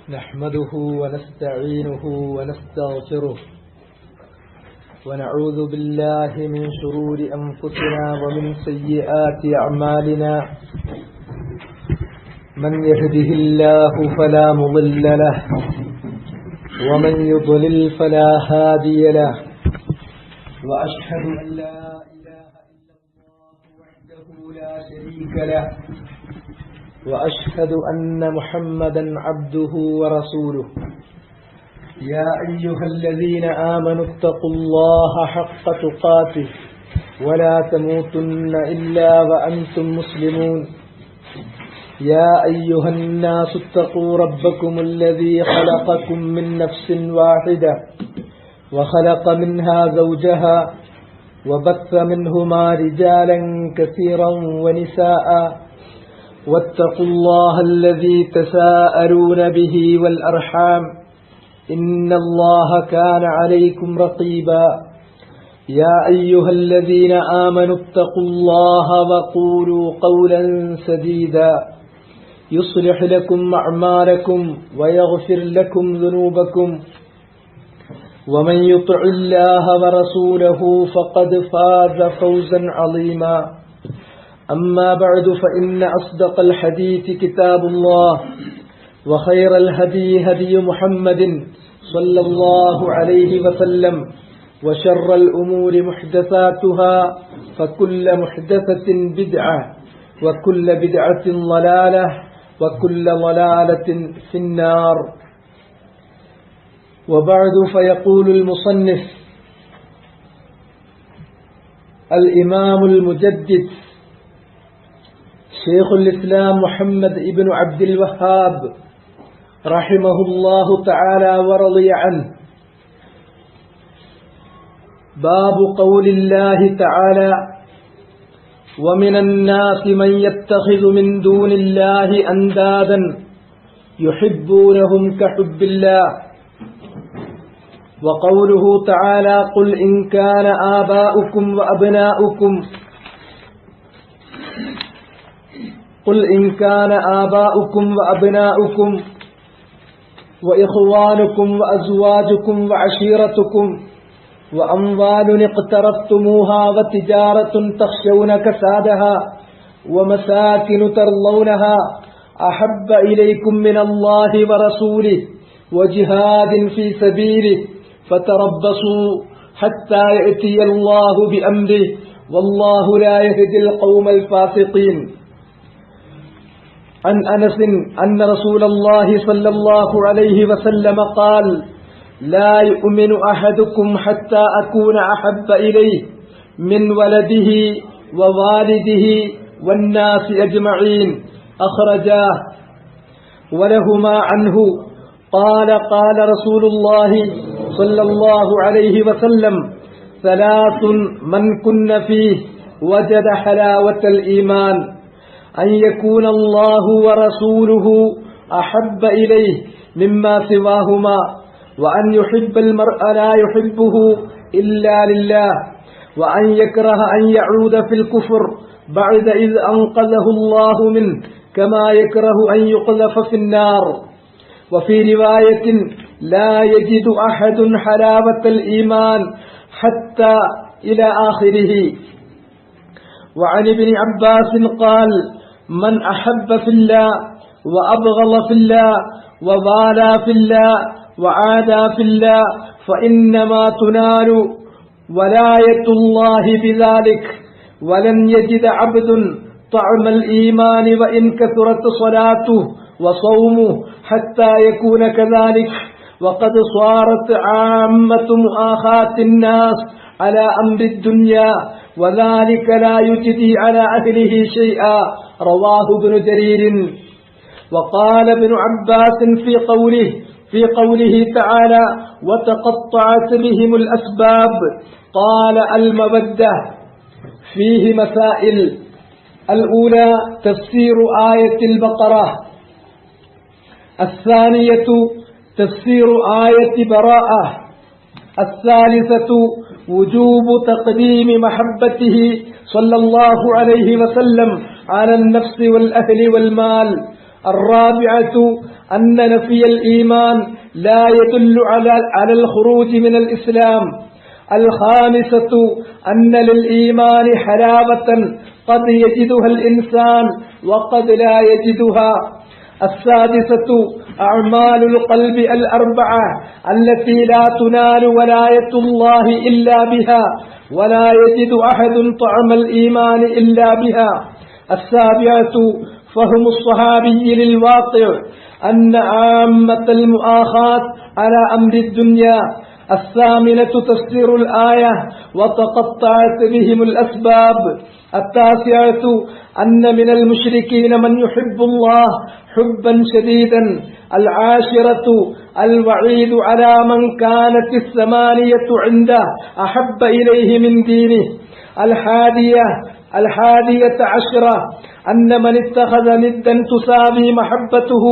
نحمده ونستعينه ونستغفره ونعوذ بالله من شرور أنفسنا ومن سيئات أعمالنا من يهده الله فلا مضل له ومن يضلل فلا هادي له وأشهد أن لا إله إلا الله وحده لا شريك له وأشهد أن محمدا عبده ورسوله يا أيها الذين آمنوا اتقوا الله حق تقاته ولا تموتن إلا وأنتم مسلمون يا أيها الناس اتقوا ربكم الذي خلقكم من نفس واحدة وخلق منها زوجها وبث منهما رجالا كثيرا ونساء واتقوا الله الذي تساءلون به والأرحام إن الله كان عليكم رقيبا يا أيها الذين آمنوا اتقوا الله وقولوا قولا سديدا يصلح لكم أعمالكم ويغفر لكم ذنوبكم ومن يطع الله ورسوله فقد فاز فوزا عظيما أما بعد فإن أصدق الحديث كتاب الله وخير الهدي هدي محمد صلى الله عليه وسلم وشر الأمور محدثاتها فكل محدثة بدعة وكل بدعة ضلالة وكل ضلالة في النار. وبعد فيقول المصنف الإمام المجدد شيخ الإسلام محمد ابن عبد الوهاب رحمه الله تعالى ورضي عنه باب قول الله تعالى ومن الناس من يتخذ من دون الله أندادا يحبونهم كحب الله وقوله تعالى قل إن كان آباؤكم وأبناؤكم قل إن كان آباؤكم وأبناؤكم وإخوانكم وأزواجكم وعشيرتكم وأموال اقترفتموها وتجارة تخشون كسادها ومساكن ترضونها أحب إليكم من الله ورسوله وجهاد في سبيله فتربصوا حتى يأتي الله بأمره والله لا يهدي القوم الفاسقين. عن أنس أن رسول الله صلى الله عليه وسلم قال لا يؤمن أحدكم حتى أكون أحب إليه من ولده ووالده والناس أجمعين أخرجاه. ولهما عنه قال قال رسول الله صلى الله عليه وسلم ثلاث من كن فيه وجد حلاوة الإيمان أن يكون الله ورسوله أحب إليه مما سواهما وأن يحب المرء لا يحبه إلا لله وأن يكره أن يعود في الكفر بعد إذ أنقذه الله منه كما يكره أن يقذف في النار. وفي رواية لا يجد أحد حلاوة الإيمان حتى إلى آخره. وعن ابن عباس قال من أحب في الله وأبغض في الله ووالى في الله وعادى في الله فإنما تنال ولاية الله بذلك ولن يجد عبد طعم الإيمان وإن كثرت صلاته وصومه حتى يكون كذلك. وقد صارت عامة مؤاخاة الناس على أمر الدنيا وذلك لا يجدي على أهله شيئا. رواه ابن جرير. وقال ابن عباس في قوله تعالى وتقطعت بهم الأسباب قال المودة فيه مسائل. الأولى تفسير آية البقرة. الثانية تفسير آية براءة. الثالثة وجوب تقديم محبته صلى الله عليه وسلم على النفس والأهل والمال. الرابعة أن نفي الإيمان لا يدل على الخروج من الإسلام. الخامسة أن للإيمان حلاوة قد يجدها الإنسان وقد لا يجدها. السادسة أعمال القلب الأربعة التي لا تنال ولاية الله إلا بها ولا يجد أحد طعم الإيمان إلا بها. السابعة فهم الصحابي للواقع أن عامة المؤاخاة على أمر الدنيا. الثامنة تفسير الآية وتقطعت بهم الأسباب. التاسعة أن من المشركين من يحب الله حبا شديدا. العاشرة الوعيد على من كانت الثمانية عنده أحب إليه من دينه. الحادية عشرة أن من اتخذ ندا تساوي محبته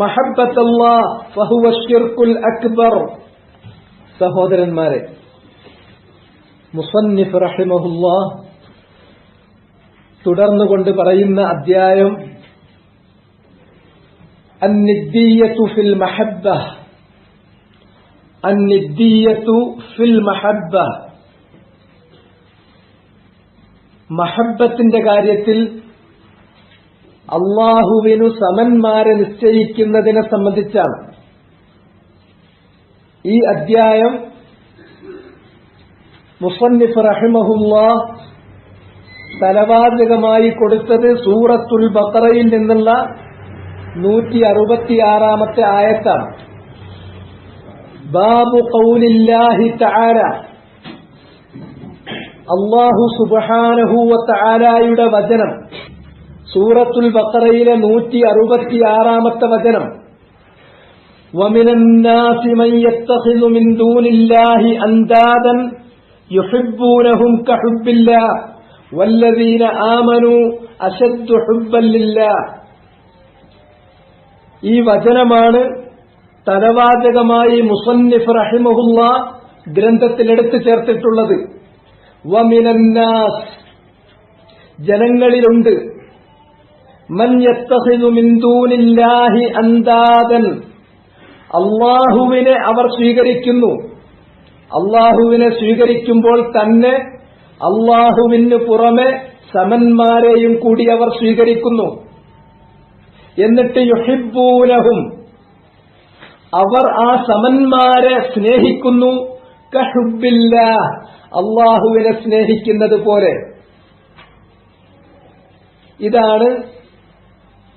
محبة الله فهو الشرك الأكبر. സഹോദരന്മാരെ, മുസന്നിഫ് റഹിമഹുല്ലാഹ് തുടർന്നുകൊണ്ട് പറയുന്ന അധ്യായം അന്നിദ്ദിയതു ഫിൽ മഹബ്ബ. അന്നിദ്ദിയതു ഫിൽ മഹബ്ബ, മഹബ്ബത്തിന്റെ കാര്യത്തിൽ അല്ലാഹുവിനു സമന്മാരെ നിശ്ചയിക്കുന്നതിനെ സംബന്ധിച്ചാണ് ഈ അധ്യായം മുസന്നിഫ് റഹിമഹുല്ലാഹ് തലവാചകമായി കൊടുത്തത് സൂറത്തുൽ ബഖറയിൽ നിന്നുള്ള 166-ാമത്തെ ആയത്താണ്. ബാബു ഖൗലില്ലാഹി തആല, അല്ലാഹു സുബ്ഹാനഹു വ തആലയുടെ വചനം. സൂറത്തുൽ ബഖറയിലെ 166-ാമത്തെ വചനം. ومن الناس من يتخذ من دون الله أندادا يحبونهم كحب الله والذين آمنوا أشد حبا لله. ഈ വചനമാണ് തലവാചകമായി മുസന്നിഫ് റഹിമഹുല്ലാഹ് ഗ്രന്ഥത്തിൽ എടുത്തു ചേർത്തിട്ടുള്ളത്. വമിനന്നാസ്, ജനങ്ങളിലുണ്ട്, മൻ യത്തഖിദു മിൻ ദൂനില്ലാഹി അന്ദാദൻ, അല്ലാഹുവിനെ അവർ സ്വീകരിക്കുന്നു. അല്ലാഹുവിനെ സ്വീകരിക്കുമ്പോൾ തന്നെ അല്ലാഹുവിന് പുറമെ സമന്മാരെയും കൂടി അവർ സ്വീകരിക്കുന്നു. എന്നിട്ട് യുഹിബ്ബൂനഹും, അവർ ആ സമന്മാരെ സ്നേഹിക്കുന്നു. കഹുബ്ബില്ലാഹ്, അല്ലാഹുവിനെ സ്നേഹിക്കുന്നത് പോലെ. ഇതാണ്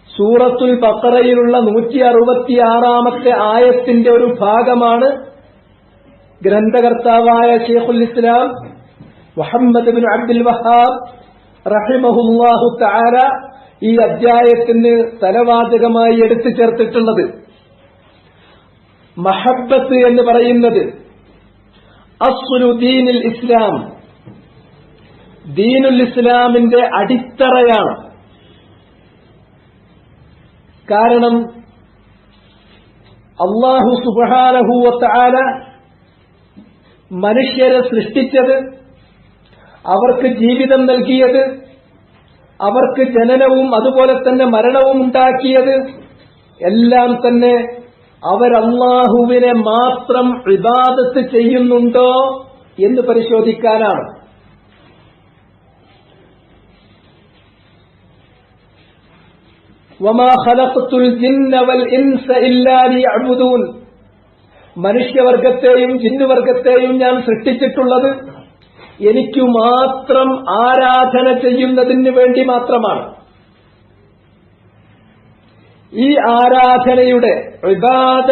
സൂറത്തുൽ ബഖറയിലുള്ള 166-ാമത്തെ ആയത്തിന്റെ ഒരു ഭാഗമാണ് ഗ്രന്ഥകർത്താവായ ശൈഖുൽ ഇസ്ലാം മുഹമ്മദ് ബിൻ അബ്ദുൽ വഹാബ് റഹിമഹുല്ലാഹു തആല ഈ അധ്യായത്തിന് തലവാചകമായി എടുത്തു ചേർത്തിട്ടുള്ളത്. മഹബ്ബത്ത് എന്ന് പറയുന്നത് അസ്ലു ദീനുൽ ഇസ്ലാം, ദീനുൽ ഇസ്ലാമിന്റെ അടിത്തറയാണ്. കാരണം അല്ലാഹു സുബ്ഹാനഹു വ തആല മനുഷ്യരെ സൃഷ്ടിച്ചത്, അവർക്ക് ജീവിതം നൽകിയത്, അവർക്ക് ജനനവും അതുപോലെ തന്നെ മരണവും ഉണ്ടാക്കിയത് എല്ലാം തന്നെ അവരല്ലാഹുവിനെ മാത്രം ഇബാദത്ത് ചെയ്യുന്നുണ്ടോ എന്ന് പരിശോധിക്കാനാണ്. വമാ ഖലഖ്തുൽ ജിന്ന വൽ ഇൻസ ഇല്ലാ ലിയഅ്ബുദൂൻ, മനുഷ്യവർഗത്തെയും ജിന്നുവർഗത്തെയും ഞാൻ സൃഷ്ടിച്ചിട്ടുള്ളത് എനിക്കു മാത്രം ആരാധന ചെയ്യുന്നതിന് വേണ്ടി മാത്രമാണ്. ഈ ആരാധനയുടെ ഇബാദ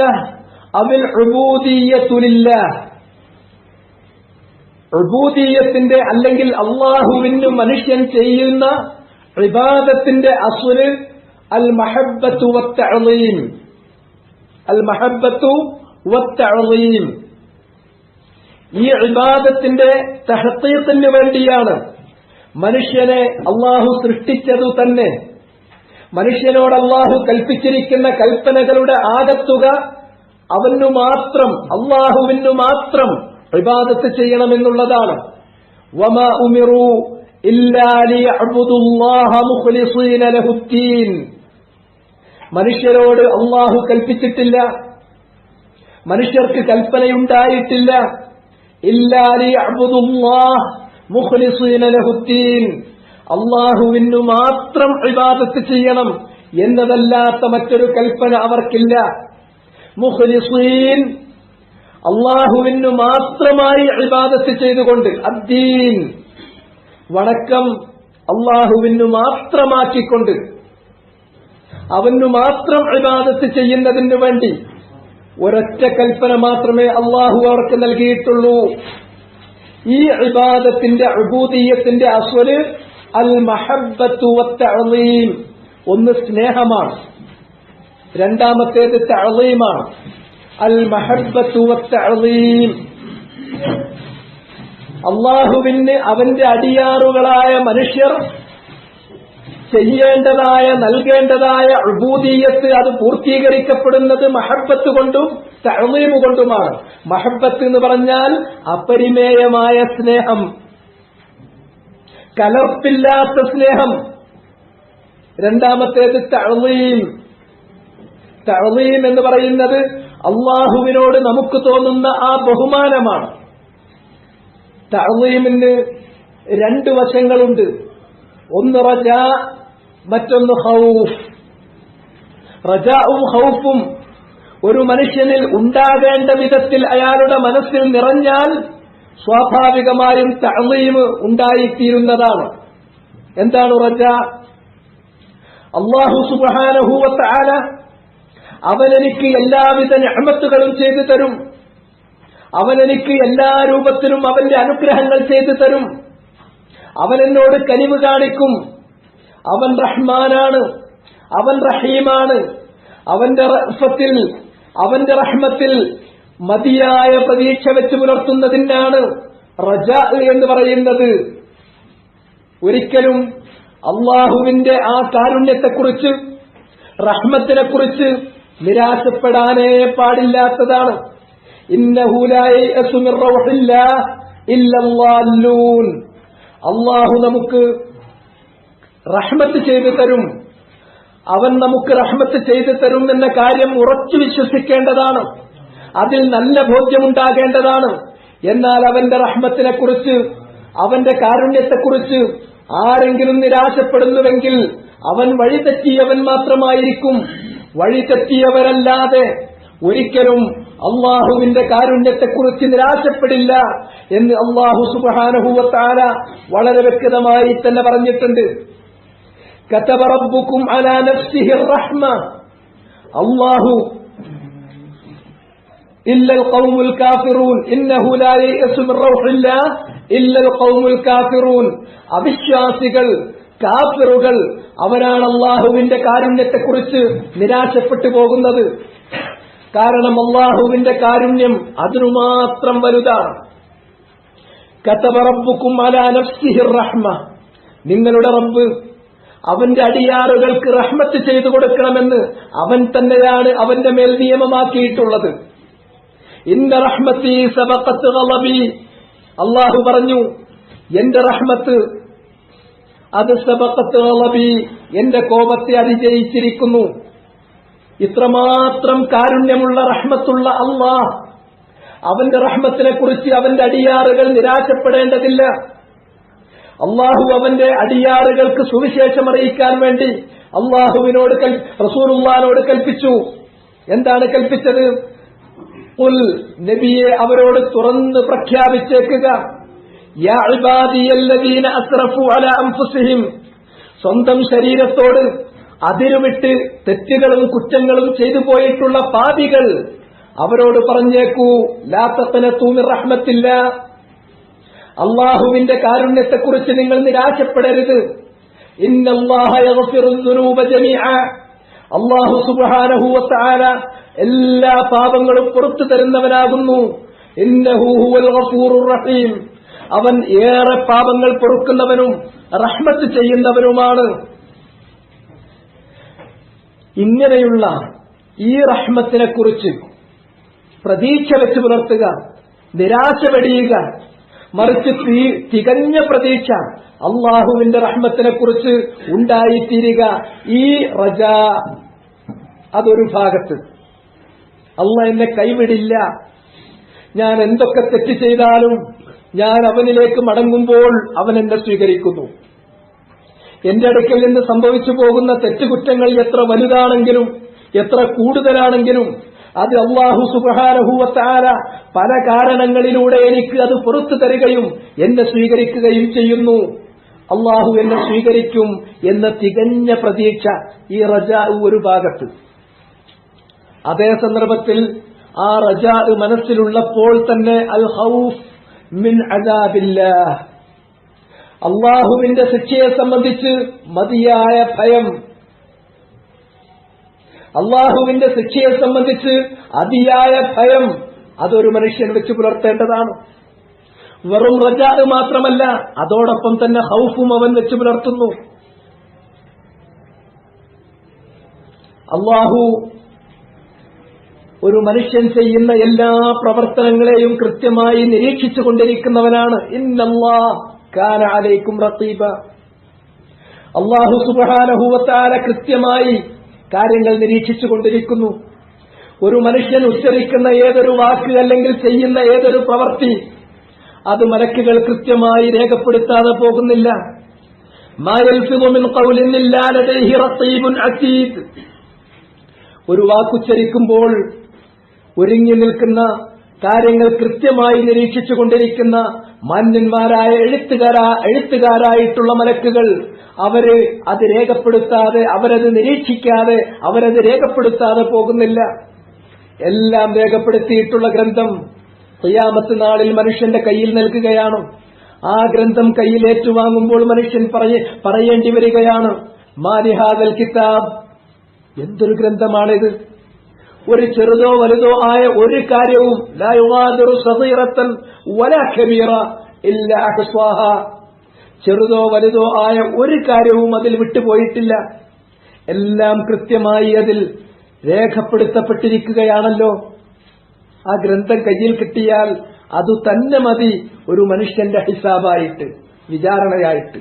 അവിൽ ഉബൂദിയ്യത്തു ലില്ലാഹ്, ഉബൂദിയ്യത്തിന്റെ അല്ലെങ്കിൽ അല്ലാഹുവിന് മനുഷ്യൻ ചെയ്യുന്ന ഇബാദത്തിന്റെ അസ്ല് അൽ മഹബ്ബത്തു വത്തഅളീം, അൽ മഹബ്ബത്തു വത്തഅളീം. ഈ ഇബാദത്തിന്റെ തഹ്ഖീഖിന് വേണ്ടിയാണ് മനുഷ്യനെ അല്ലാഹു സൃഷ്ടിച്ചതു തന്നെ. മനുഷ്യനോട് അല്ലാഹു കൽപ്പിച്ചിരിക്കുന്ന കൽപ്പനകളുടെ ആകത്തുക അവനു മാത്രം, അല്ലാഹുവിനു മാത്രം ഇബാദത്ത് ചെയ്യണമെന്നുള്ളതാണ്. വമാ ഉമിറു ഇല്ലാ ലിയഅ്ബുദുല്ലാഹ മുഖ്ലിസീന ലഹുദ്ദീൻ. മനുഷ്യരോട് അല്ലാഹു കൽപ്പിച്ചിട്ടില്ല, മനുഷ്യർക്ക് കൽപ്പനയുണ്ടായിട്ടില്ല. ഇല്ലാ ലിയഅ്ബുദുല്ലാഹ് മുഖ്ലിസീന ലഹുദ്ദീൻ, അല്ലാഹുവിനു മാത്രം ഇബാദത്ത് ചെയ്യണം എന്നതല്ലാത്ത മറ്റൊരു കൽപ്പന അവർക്കില്ല. മുഖ്ലിസീൻ, അല്ലാഹുവിനു മാത്രമായി ഇബാദത്ത് ചെയ്തുകൊണ്ട്, അദ്ദീൻ, വണക്കം അല്ലാഹുവിനു മാത്രമാക്കിക്കൊണ്ട് അവനു മാത്രം ഇബാദത്ത് ചെയ്യുന്നതിനു വേണ്ടി ഒരൊറ്റ കൽപ്പന മാത്രമേ അല്ലാഹു അവർക്ക് നൽകിയിട്ടുള്ളൂ. ഈ ഇബാദത്തിന്റെ ഉബൂദിയ്യത്തിന്റെ അസ്വല് അൽ മഹബ്ബത്തു വത്തഅ്ളീം. ഒന്ന് സ്നേഹമാണ്, രണ്ടാമത്തേത് തഅ്ളീമാണ്. അൽ മഹബ്ബത്തു വത്തഅ്ളീം, അല്ലാഹുവിന് അവന്റെ അടിയാറുകളായ മനുഷ്യർ ചെയ്യേണ്ടതായ നൽകേണ്ടതായ ഉബൂദിയ്യത്ത് അത് പൂർത്തീകരിക്കപ്പെടുന്നത് മഹബ്ബത്ത് കൊണ്ടും തഅ്ളീം കൊണ്ടുമാണ്. മഹബ്ബത്ത് എന്ന് പറഞ്ഞാൽ അപരിമേയമായ സ്നേഹം, കലർപ്പില്ലാത്ത സ്നേഹം. രണ്ടാമത്തേത് തഅ്ളീം. തഅ്ളീം എന്ന് പറയുന്നത് അല്ലാഹുവിനോട് നമുക്ക് തോന്നുന്ന ആ ബഹുമാനമാണ്. തഅ്ളീമിന് രണ്ട് വശങ്ങളുണ്ട്. ഒന്ന് റജാ, മറ്റൊന്ന് ഖൗഫ്. റജാഉം ഖൗഫും ഒരു മനുഷ്യനിൽ ഉണ്ടാകേണ്ട വിധത്തിൽ അയാളുടെ മനസ്സിൽ നിറഞ്ഞാൽ സ്വാഭാവികമായും തഅ്ളീം ഉണ്ടായിത്തീരുന്നതാണ്. എന്താണ് റജാ? അല്ലാഹു സുബ്ഹാനഹു വ തആല അവനെനിക്ക് എല്ലാവിധ നിഅമത്തുകളും ചെയ്തു തരും, അവനെനിക്ക് എല്ലാ രൂപത്തിലും അവന്റെ അനുഗ്രഹങ്ങൾ ചെയ്തു തരും, അവനെന്നോട് കനിവ് കാണിക്കും, അവൻ റഹ്മാനാണ്, അവൻ റഹീമാണ്, അവന്റെ റഹ്മത്തിൽ, അവന്റെ റഹ്മത്തിൽ മതിയായ പ്രതീക്ഷ വെച്ച് പുലർത്തുന്നതിനാണ് റജാ എന്ന് പറയുന്നത്. ഒരിക്കലും അള്ളാഹുവിന്റെ ആ കാരുണ്യത്തെക്കുറിച്ച്, റഹ്മത്തിനെക്കുറിച്ച് നിരാശപ്പെടാനേ പാടില്ലാത്തതാണ്. ഇന്നഹു ലാ യഅ്സു മിർ റൗഹില്ലാഹി ഇല്ലല്ലാഹൂൻ. അള്ളാഹു നമുക്ക് റഹ്മത്ത് ചെയ്തു തരും, അവൻ നമുക്ക് റഹ്മത്ത് ചെയ്തു തരും എന്ന കാര്യം ഉറച്ചു വിശ്വസിക്കേണ്ടതാണ്, അതിൽ നല്ല ബോധ്യമുണ്ടാകേണ്ടതാണ്. എന്നാൽ അവന്റെ റഹ്മത്തിനെക്കുറിച്ച്, അവന്റെ കാരുണ്യത്തെക്കുറിച്ച് ആരെങ്കിലും നിരാശപ്പെടുന്നുവെങ്കിൽ അവൻ വഴിതെറ്റിയവൻ മാത്രമായിരിക്കും. വഴിതെറ്റിയവരല്ലാതെ ഒരിക്കലും അള്ളാഹുവിന്റെ കാരുണ്യത്തെക്കുറിച്ച് നിരാശപ്പെടില്ല എന്ന് അള്ളാഹു സുബ്ഹാനഹു വ തആല വളരെ വ്യക്തമായി തന്നെ പറഞ്ഞിട്ടുണ്ട്. കതബ റബ്ബുക്കും അലാ നഫ്സിഹി റഹ്മ, അല്ലാഹു ഇല്ലൽ ഖൗമുൽ കാഫിറൂൻ ഇന്നഹു ലാ യഅ്സു മിർ റൗഹില്ലാഹി ഇല്ലൽ ഖൗമുൽ കാഫിറൂൻ. അവിശ്വാസികൾ, കാഫിറുകൾ, അവരാണ് അല്ലാഹുവിന്റെ കാരുണ്യത്തെക്കുറിച്ച് നിരാശപ്പെട്ടു പോകുന്നത്. കാരണം അല്ലാഹുവിന്റെ കാരുണ്യം അതിനു മാത്രം വലുതാണ്. കതബ റബ്ബുക്കും അലാ നഫ്സിഹി റഹ്മ, നിങ്ങളുടെ റബ്ബ് അവന്റെ അടിയാറുകൾക്ക് റഹ്മത്ത് ചെയ്തു കൊടുക്കണമെന്ന് അവൻ തന്നെയാണ് അവന്റെ മേൽ നിയമമാക്കിയിട്ടുള്ളത്. ഇന്ന റഹ്മത്തി സബഖത്ത് ഗളബി, അല്ലാഹു പറഞ്ഞു എന്റെ റഹ്മത്ത് അത് സബഖത്ത് ഗളബി, എന്റെ കോപത്തെ അതിജയിച്ചിരിക്കുന്നു. ഇത്രമാത്രം കാരുണ്യമുള്ള റഹ്മത്തുള്ള അല്ലാഹ്, അവന്റെ റഹ്മത്തിനെ കുറിച്ച് അവന്റെ അടിയാറുകൾ നിരാശപ്പെടേണ്ടതില്ല. അള്ളാഹു അവന്റെ അടിയാറുകൾക്ക് സുവിശേഷം അറിയിക്കാൻ വേണ്ടി അള്ളാഹുവിനോട് റസൂലുള്ളാഹിനോട് കൽപ്പിച്ചു. എന്താണ് കൽപ്പിച്ചത്? ഖുൽ, നബിയെ അവരോട് തുറന്ന് പ്രഖ്യാപിച്ചേക്കുക, യാ ഇബാദിയല്ലദീന അസ്റഫു അലാ അൻഫുസിഹിം, സ്വന്തം ശരീരത്തോട് അതിരുവിട്ട് തെറ്റുകളും കുറ്റങ്ങളും ചെയ്തു പോയിട്ടുള്ള പാപികൾ, അവരോട് പറഞ്ഞേക്കൂ, ലാ തഖ്നതു മിർ റഹ്മത്തില്ലാഹ്, അള്ളാഹുവിന്റെ കാരുണ്യത്തെക്കുറിച്ച് നിങ്ങൾ നിരാശപ്പെടരുത്. ഇന്നല്ലാഹ യഗ്ഫിറുദ് ദുനൂബ ജമീഅ, അല്ലാഹു സുബ്ഹാനഹു വ തആല എല്ലാ പാപങ്ങളും പുറത്തു തരുന്നവനാകുന്നു. ഇന്നഹു ഹുവൽ ഗഫൂറുർ റഹീം, അവൻ ഏറെ പാപങ്ങൾ പൊറുക്കുന്നവനും റഹ്മത്ത് ചെയ്യുന്നവനുമാണ്. ഇങ്ങനെയുള്ള ഈ റഹ്മത്തിനെക്കുറിച്ച് പ്രതീക്ഷ വെച്ച് പുലർത്തുക, നിരാശ വെടിയുക, മറിച്ച് തികഞ്ഞ പ്രതീക്ഷ അള്ളാഹുവിന്റെ റഹ്മത്തിനെക്കുറിച്ച് ഉണ്ടായിത്തീരുക. ഈ റജാ, അതൊരു ഭാഗത്ത്. അല്ലാഹ് എന്നെ കൈവിടില്ല. ഞാൻ എന്തൊക്കെ തെറ്റ് ചെയ്താലും ഞാൻ അവനിലേക്ക് മടങ്ങുമ്പോൾ അവൻ എന്നെ സ്വീകരിക്കുന്നു. എന്റെ അടുക്കൽ നിന്ന് സംഭവിച്ചു പോകുന്ന തെറ്റുകുറ്റങ്ങൾ എത്ര വലുതാണെങ്കിലും എത്ര കൂടുതലാണെങ്കിലും അത് അല്ലാഹു സുബ്ഹാനഹു വ തആല പല കാരണങ്ങളിലൂടെ എനിക്ക് അത് പുറത്തു തരികയും എന്നെ സ്വീകരിക്കുകയും ചെയ്യുന്നു. അല്ലാഹു എന്നെ സ്വീകരിക്കും എന്ന തികഞ്ഞ പ്രതീക്ഷ, ഈ റജാ ഒരു ഭാഗത്ത്. അതേ സന്ദർഭത്തിൽ ആ റജാ മനസ്സിലുള്ളപ്പോൾ തന്നെ അൽ ഖൗഫ് മിൻ അദാബില്ലാഹ്, അല്ലാഹുവിന്റെ ശിക്ഷയെ സംബന്ധിച്ച് മതിയായ ഭയം, അല്ലാഹുവിന്റെ ശിക്ഷയെ സംബന്ധിച്ച് അതിയായ ഭയം, അതൊരു മനുഷ്യൻ വെച്ച് പുലർത്തേണ്ടതാണ്. വെറും റജാ മാത്രമല്ല, അതോടൊപ്പം തന്നെ ഖൗഫും അവൻ വെച്ച് പുലർത്തുന്നു. അല്ലാഹു ഒരു മനുഷ്യൻ ചെയ്യുന്ന എല്ലാ പ്രവർത്തനങ്ങളെയും കൃത്യമായി നിരീക്ഷിച്ചുകൊണ്ടിരിക്കുന്നവനാണ്. ഇന്നല്ലാഹ കാന അലൈക്കും റഖീബ. അല്ലാഹു സുബ്ഹാനഹു വ തആല കൃത്യമായി കാര്യങ്ങൾ നിരീക്ഷിച്ചുകൊണ്ടിരിക്കുന്നു. ഒരു മനുഷ്യൻ ഉച്ചരിക്കുന്ന ഏതൊരു വാക്ക് അല്ലെങ്കിൽ ചെയ്യുന്ന ഏതൊരു പ്രവൃത്തി അത് മലക്കുകൾ കൃത്യമായി രേഖപ്പെടുത്താതെ പോകുന്നില്ല. മാ യൽഫിദു മിൻ ഖൗലിൻ ഇല്ലാ ലദൈഹി റഖീബുൻ അതീദ്. ഒരു വാക്കുച്ചരിക്കുമ്പോൾ ഒരുങ്ങി നിൽക്കുന്ന കാര്യങ്ങൾ കൃത്യമായി നിരീക്ഷിച്ചുകൊണ്ടിരിക്കുന്ന മാന്യന്മാരായ എഴുത്തുകാരായിട്ടുള്ള മലക്കുകൾ അവര് അത് രേഖപ്പെടുത്താതെ, അവരത് നിരീക്ഷിക്കാതെ, അവരത് രേഖപ്പെടുത്താതെ പോകുന്നില്ല. എല്ലാം രേഖപ്പെടുത്തിയിട്ടുള്ള ഗ്രന്ഥം ഖിയാമത്ത് നാളിൽ മനുഷ്യന്റെ കയ്യിൽ നൽകുകയാണ്. ആ ഗ്രന്ഥം കയ്യിൽ ഏറ്റുവാങ്ങുമ്പോൾ മനുഷ്യൻ പറയേണ്ടി വരികയാണ്, മാലിഹാദൽ കിതാബ്, എന്തൊരു ഗ്രന്ഥമാണിത്. ഒരു ചെറുതോ വലുതോ ആയ ഒരു കാര്യവും ലാ യുഗാദിറു സഗീറത്തൻ വലാ കബീറ ഇല്ലാ അഹ്സാഹാ, ചെറുതോ വലുതോ ആയ ഒരു കാര്യവും അതിൽ വിട്ടുപോയിട്ടില്ല. എല്ലാം കൃത്യമായി അതിൽ രേഖപ്പെടുത്തപ്പെട്ടിരിക്കുകയാണല്ലോ. ആ ഗ്രന്ഥം കയ്യിൽ കിട്ടിയാൽ അതു തന്നെ മതി ഒരു മനുഷ്യന്റെ ഹിസാബായിട്ട്, വിചാരണയായിട്ട്.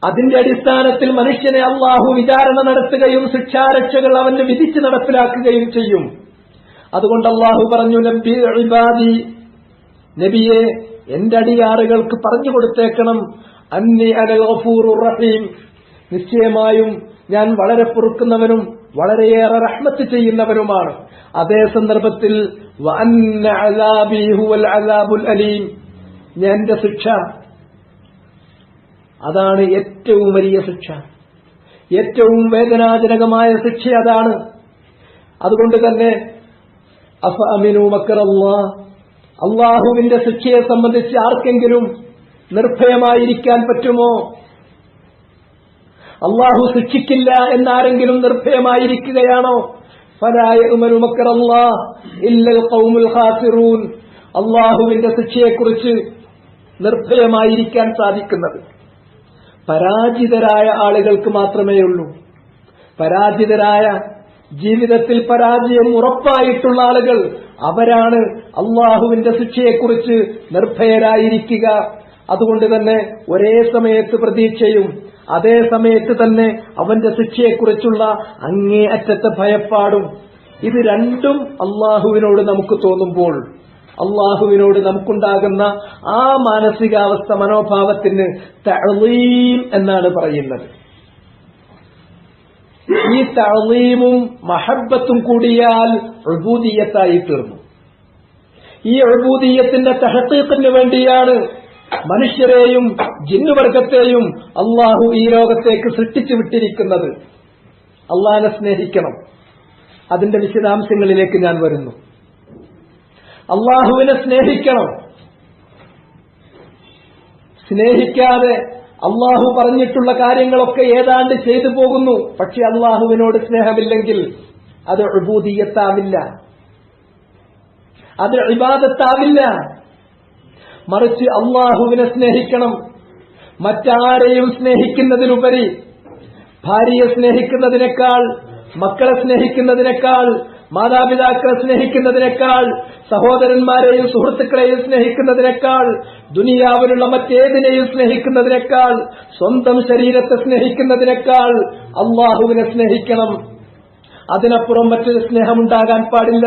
അതിന്റെ അടിസ്ഥാനത്തിൽ മനുഷ്യനെ അല്ലാഹു വിചാരണ നടത്തുകയും ശിക്ഷാരക്ഷകൾ അവന് വിധിച്ച് നടപ്പിലാക്കുകയും ചെയ്യും. അതുകൊണ്ട് അല്ലാഹു പറഞ്ഞു, നബി ഇബാദി, നബിയെ എന്റെ അടിയാറുകൾക്ക് പറഞ്ഞു കൊടുത്തേക്കണം, അന്നി അനൽ ഗഫൂറുർ റഹീം, നിശ്ചയമായും ഞാൻ വളരെ പൊറുക്കുന്നവനും വളരെയേറെ റഹ്മത്ത് ചെയ്യുന്നവനുമാണ്. അതേ സന്ദർഭത്തിൽ വഅന്ന അസാബി ഹുവൽ അസാബുൽ അലീം, എന്റെ ശിക്ഷ അതാണ് ഏറ്റവും വലിയ ശിക്ഷ, ഏറ്റവും വേദനാജനകമായ ശിക്ഷ അതാണ്. അതുകൊണ്ട് തന്നെ അഫഅമിനു മക്റല്ലാഹ്, അല്ലാഹുവിന്റെ ശിക്ഷയെ സംബന്ധിച്ച് ആർക്കെങ്കിലും നിർഭയമായിരിക്കാൻ പറ്റുമോ? അല്ലാഹു ശിക്ഷിക്കില്ല എന്നാരെങ്കിലും നിർഭയമായിരിക്കുകയാണോ? ഫലാ യഅ്മനു മക്റല്ലാഹ് ഇല്ലൽ ഖൗമുൽ ഖാസിറൂൻ, അല്ലാഹുവിന്റെ ശിക്ഷയെക്കുറിച്ച് നിർഭയമായിരിക്കാൻ സാധിക്കുന്നത് പരാജിതരായ ആളുകൾക്ക് മാത്രമേയുള്ളൂ. പരാജിതരായ, ജീവിതത്തിൽ പരാജയം ഉറപ്പായിട്ടുള്ള ആളുകൾ, അവരാണ് അല്ലാഹുവിന്റെ ശിക്ഷയെക്കുറിച്ച് നിർഭയരായിരിക്കുക. അതുകൊണ്ട് തന്നെ ഒരേ സമയത്ത് പ്രതീക്ഷയും അതേ സമയത്ത് തന്നെ അവന്റെ ശിക്ഷയെക്കുറിച്ചുള്ള അങ്ങേ അറ്റത്തെ ഭയപ്പാടും, ഇത് രണ്ടും അല്ലാഹുവിനോട് നമുക്ക് തോന്നുമ്പോൾ, അല്ലാഹുവിനോട് നമുക്കുണ്ടാകുന്ന ആ മാനസികാവസ്ഥ, മനോഭാവത്തിന് തഅ്ളീം എന്നാണ് പറയുന്നത്. ഈ തഅ്ളീമും മഹബ്ബത്തും കൂടിയാൽ ഉബൂദിയ്യത്തായി തീർന്നു. ഈ ഉബൂദിയ്യത്തിന്റെ തഹഖീഖിന് വേണ്ടിയാണ് മനുഷ്യരെയും ജിന്നുവർഗത്തെയും അല്ലാഹു ഈ ലോകത്തേക്ക് സൃഷ്ടിച്ചു വിട്ടിരിക്കുന്നത്. അല്ലാഹുവിനെ സ്നേഹിക്കണം. അതിന്റെ വിശദാംശങ്ങളിലേക്ക് ഞാൻ വരുന്നു. അല്ലാഹുവിനെ സ്നേഹിക്കണം. സ്നേഹിക്കാതെ അല്ലാഹു പറഞ്ഞിട്ടുള്ള കാര്യങ്ങളൊക്കെ ഏതാണ്ട് ചെയ്തു പോകുന്നു. പക്ഷെ അല്ലാഹുവിനോട് സ്നേഹമില്ലെങ്കിൽ അത് ഉബൂദിയ്യത്താവില്ല, അത് ഇബാദത്താവില്ല. മറിച്ച് അല്ലാഹുവിനെ സ്നേഹിക്കണം. മറ്റാരെയും സ്നേഹിക്കുന്നതിനുപരി, ഭാര്യയെ സ്നേഹിക്കുന്നതിനേക്കാൾ, മക്കളെ സ്നേഹിക്കുന്നതിനേക്കാൾ, മാതാപിതാക്കളെ സ്നേഹിക്കുന്നതിനേക്കാൾ, സഹോദരന്മാരെയും സുഹൃത്തുക്കളെയും സ്നേഹിക്കുന്നതിനേക്കാൾ, ദുനിയാവിലുള്ള മറ്റേതിനെയും സ്നേഹിക്കുന്നതിനേക്കാൾ, സ്വന്തം ശരീരത്തെ സ്നേഹിക്കുന്നതിനേക്കാൾ അല്ലാഹുവിനെ സ്നേഹിക്കണം. അതിനപ്പുറം മറ്റൊരു സ്നേഹം ഉണ്ടാകാൻ പാടില്ല.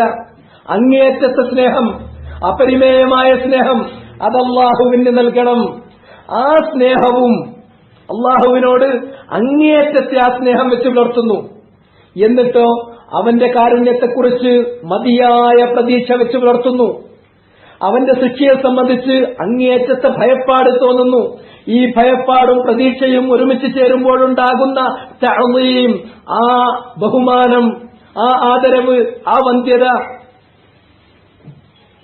അങ്ങേയറ്റത്തെ സ്നേഹം, അപരിമേയമായ സ്നേഹം അത് അല്ലാഹുവിന് നൽകണം. ആ സ്നേഹവും അല്ലാഹുവിനോട് അങ്ങേയറ്റത്തെ ആ സ്നേഹം വെച്ച് പുലർത്തുന്നു. എന്നിട്ടോ അവന്റെ കാരുണ്യത്തെക്കുറിച്ച് മതിയായ പ്രതീക്ഷ വെച്ച് പുലർത്തുന്നു. അവന്റെ ശിക്ഷയെ സംബന്ധിച്ച് അങ്ങേയറ്റത്തെ ഭയപ്പാട് തോന്നുന്നു. ഈ ഭയപ്പാടും പ്രതീക്ഷയും ഒരുമിച്ച് ചേരുമ്പോഴുണ്ടാകുന്ന തഅ്ളീം, ആ ബഹുമാനം, ആ ആദരവ്, ആ വന്ധ്യത,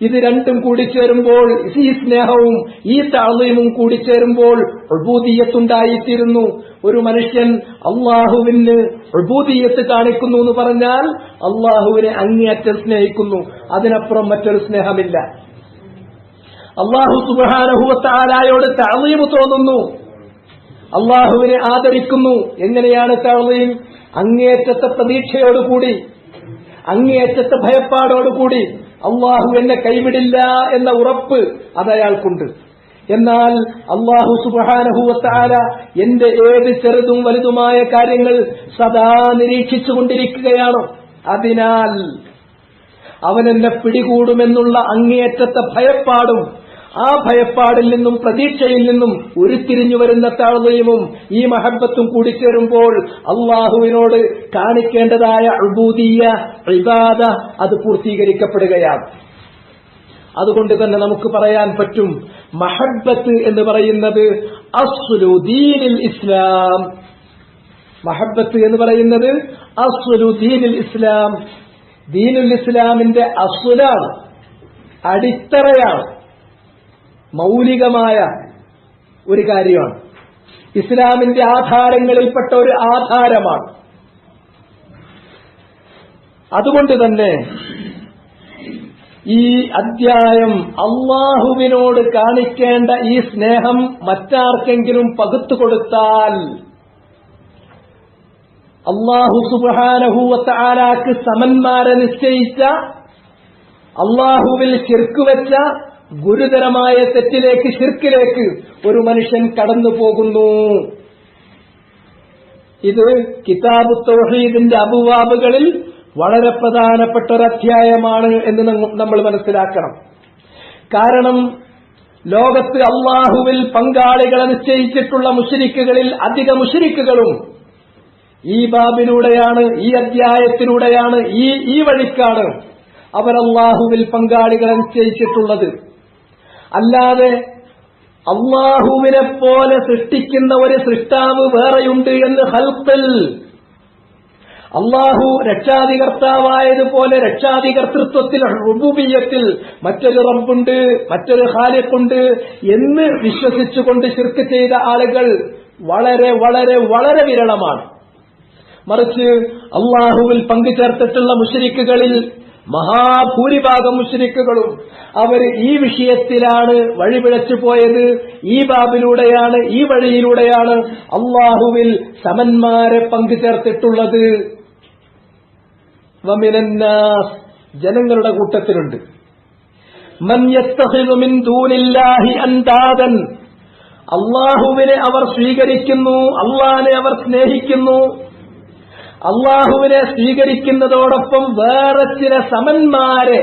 ഇത് രണ്ടും കൂടിച്ചേരുമ്പോൾ, ഈ സ്നേഹവും ഈ തഅ്ളീമും കൂടിച്ചേരുമ്പോൾ ഉബൂദിയ്യത്തുണ്ടായിത്തീരുന്നു. ഒരു മനുഷ്യൻ അള്ളാഹുവിന് ഉബൂദിയ്യത്ത് കാണിക്കുന്നു എന്ന് പറഞ്ഞാൽ അള്ളാഹുവിനെ അങ്ങേയറ്റം സ്നേഹിക്കുന്നു. അതിനപ്പുറം മറ്റൊരു സ്നേഹമില്ല. അല്ലാഹു സുബ്ഹാനഹു വ തആലയോട് തഅ്ളീം തോന്നുന്നു, അള്ളാഹുവിനെ ആദരിക്കുന്നു. എങ്ങനെയാണ് തഅ്ളീം? അങ്ങേയറ്റത്തെ പ്രതീക്ഷയോടുകൂടി, അങ്ങേയറ്റത്തെ ഭയപ്പാടോടുകൂടി. അള്ളാഹു എന്നെ കൈവിടില്ല എന്ന ഉറപ്പ് അതയാൾക്കുണ്ട്. എന്നാൽ അല്ലാഹു സുബ്ഹാനഹു വ തആല എന്റെ ഏത് ചെറുതും വലുതുമായ കാര്യങ്ങൾ സദാ നിരീക്ഷിച്ചുകൊണ്ടിരിക്കുകയാണ്. അതിനാൽ അവനെന്നെ പിടികൂടുമെന്നുള്ള അങ്ങേയറ്റത്തെ ഭയപ്പാടും ആ ഭയപ്പാടിൽ നിന്നും പ്രതീക്ഷയിൽ നിന്നും ഉരുത്തിരിഞ്ഞു വരുന്ന തഅ്ളീമും ഈ മഹബ്ബത്തും കൂടിച്ചേരുമ്പോൾ അള്ളാഹുവിനോട് കാണിക്കേണ്ടതായ ഉബൂദിയ്യ, ഇബാദ അത് പൂർത്തീകരിക്കപ്പെടുകയാണ്. അതുകൊണ്ട് തന്നെ നമുക്ക് പറയാൻ പറ്റും, മഹബ്ബത്ത് എന്ന് പറയുന്നത് അസ്ലു ദീനിൽ ഇസ്ലാം. മഹബ്ബത്ത് എന്ന് പറയുന്നത് അസ്ലു ദീനിൽ ഇസ്ലാം. ദീനുൽ ഇസ്ലാമിന്റെ അസ്ലാണ്, അടിത്തറയാണ്, മൗലികമായ ഒരു കാര്യമാണ്. ഇസ്ലാമിന്റെ ആധാരങ്ങളിൽപ്പെട്ട ഒരു ആധാരമാണ്. അതുകൊണ്ട് തന്നെ ഈ അധ്യായം അള്ളാഹുവിനോട് കാണിക്കേണ്ട ഈ സ്നേഹം മറ്റാർക്കെങ്കിലും പകുത്തു കൊടുത്താൽ അല്ലാഹു സുബ്ഹാനഹു വ തആലക്ക് സമന്മാരെ നിശ്ചയിച്ച, അള്ളാഹുവിൽ ശിർക്ക് വെച്ച ഗുരുതരമായ തെറ്റിലേക്ക്, ശിർക്കിലേക്ക് ഒരു മനുഷ്യൻ കടന്നു പോകുന്നു. ഇത് കിതാബു തൗഹീദിന്റെ അബുവാബുകളിൽ വളരെ പ്രധാനപ്പെട്ട ഒരു അധ്യായമാണ് എന്ന് നമ്മൾ മനസ്സിലാക്കണം. കാരണം ലോകത്ത് അള്ളാഹുവിൽ പങ്കാളികളെ നിശ്ചയിച്ചിട്ടുള്ള മുശ്രിക്കുകളിൽ അധിക മുശ്രിക്കുകളും ഈ ബാബിലൂടെയാണ്, ഈ അധ്യായത്തിലൂടെയാണ്, ഈ വഴിക്കാണ് അവർ അള്ളാഹുവിൽ പങ്കാളികളെ നിശ്ചയിച്ചിട്ടുള്ളത്. അല്ലാതെ അള്ളാഹുവിനെ പോലെ സൃഷ്ടിക്കുന്ന ഒരു സൃഷ്ടാവ് വേറെയുണ്ട് എന്ന് ഖൽഖിൽ, അള്ളാഹു രക്ഷാധികർത്താവായതുപോലെ രക്ഷാധികർത്തൃത്വത്തിൽ, റുബൂബിയ്യത്തിൽ മറ്റൊരു റബ്ബുണ്ട്, മറ്റൊരു ഖാലിഖുണ്ട് എന്ന് വിശ്വസിച്ചുകൊണ്ട് ശിർക്ക് ചെയ്ത ആളുകൾ വളരെ വളരെ വളരെ വിരളമാണ്. മറിച്ച് അള്ളാഹുവിൽ പങ്കുചേർത്തിട്ടുള്ള മുശ്രിക്കുകളിൽ മഹാഭൂരിഭാഗം മുശ്രിക്കുകളും അവർ ഈ വിഷയത്തിലാണ് വഴിപിഴച്ചു പോയത്. ഈ ബാബിലൂടെയാണ്, ഈ വഴിയിലൂടെയാണ് അള്ളാഹുവിൽ സമന്മാരെ പങ്കുചേർത്തിട്ടുള്ളത്. വമിനന്നാസ്, ജനങ്ങളുടെ കൂട്ടത്തിലുണ്ട്, മൻ യത്തഖിദു മിൻ ദൂനില്ലാഹി അൻദാദൻ, അള്ളാഹുവിനെ അവർ സ്വീകരിക്കുന്നു, അള്ളാഹിനെ അവർ സ്നേഹിക്കുന്നു. അള്ളാഹുവിനെ സ്വീകരിക്കുന്നതോടൊപ്പം വേറെ ചില സമന്മാരെ,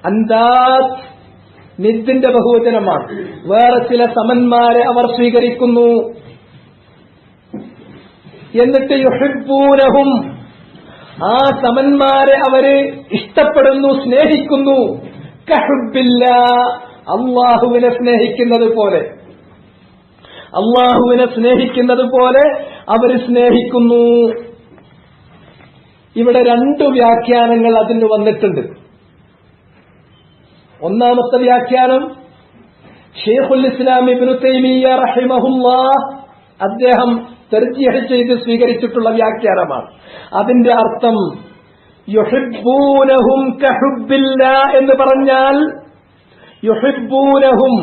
അൻദാദ് നിദ്ദിന്റെ ബഹുവചനമാണ്, വേറെ ചില സമന്മാരെ അവർ സ്വീകരിക്കുന്നു. എന്നിട്ട് യുഹിബ്ബൂനഹും, ആ സമന്മാരെ അവര് ഇഷ്ടപ്പെടുന്നു, സ്നേഹിക്കുന്നു. കഹുബ്ബില്ലാഹ്, അള്ളാഹുവിനെ സ്നേഹിക്കുന്നത് പോലെ, അള്ളാഹുവിനെ സ്നേഹിക്കുന്നത് പോലെ അവര് സ്നേഹിക്കുന്നു. ഇവിടെ രണ്ടു വ്യാഖ്യാനങ്ങൾ അതിന് വന്നിട്ടുണ്ട്. ഒന്നാമത്തെ വ്യാഖ്യാനം ശൈഖുൽ ഇസ്ലാം ഇബ്നു തൈമിയ്യ റഹിമഹുല്ലാഹ് അദ്ദേഹം തർജീഹ് ചെയ്ത് സ്വീകരിച്ചിട്ടുള്ള വ്യാഖ്യാനമാണ്. അതിന്റെ അർത്ഥം യുഹിബ്ബൂനഹും കഹുബ്ബില്ലാഹ് എന്ന് പറഞ്ഞാൽ യുഹിബ്ബൂനഹും,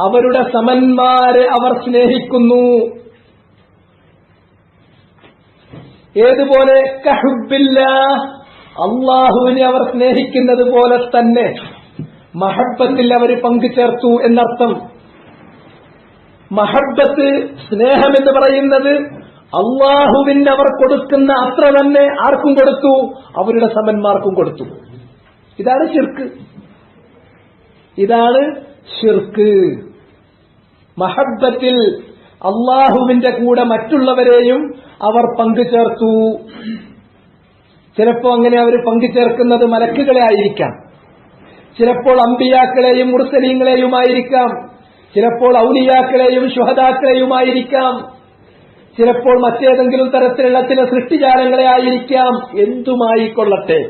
അവരുടെ സമന്മാരെ അവർ സ്നേഹിക്കുന്നു. ഏതുപോലെ? കഹുബ്ബില്ലാഹ്, അള്ളാഹുവിനെ അവർ സ്നേഹിക്കുന്നത് പോലെ തന്നെ മഹബ്ബത്തിൽ അവർ പങ്കുചേർത്തു എന്നർത്ഥം. മഹബ്ബത്ത്, സ്നേഹമെന്ന് പറയുന്നത് അള്ളാഹുവിന് അവർ കൊടുക്കുന്ന അത്ര തന്നെ ആർക്കും കൊടുത്തു, അവരുടെ സമന്മാർക്കും കൊടുത്തു. ഇതാണ് ശിർക്ക്. ഇതാണ് ശിർക്ക്. മഹബ്ബത്തിൽ അള്ളാഹുവിന്റെ കൂടെ മറ്റുള്ളവരെയും അവർ പങ്കുചേർത്തു. ചിലപ്പോ അങ്ങനെ അവർ പങ്കുചേർക്കുന്നത് മലക്കുകളെ ആയിരിക്കാം, ചിലപ്പോൾ അമ്പിയാക്കളെയും മുർസലീങ്ങളെയുമായിരിക്കാം, ചിലപ്പോൾ ഔലിയാക്കളെയും ശുഹദാക്കളെയുമായിരിക്കാം, ചിലപ്പോൾ മറ്റേതെങ്കിലും തരത്തിലുള്ള ചില സൃഷ്ടിജാലങ്ങളെ ആയിരിക്കാം. എന്തുമായിക്കൊള്ളട്ടെ,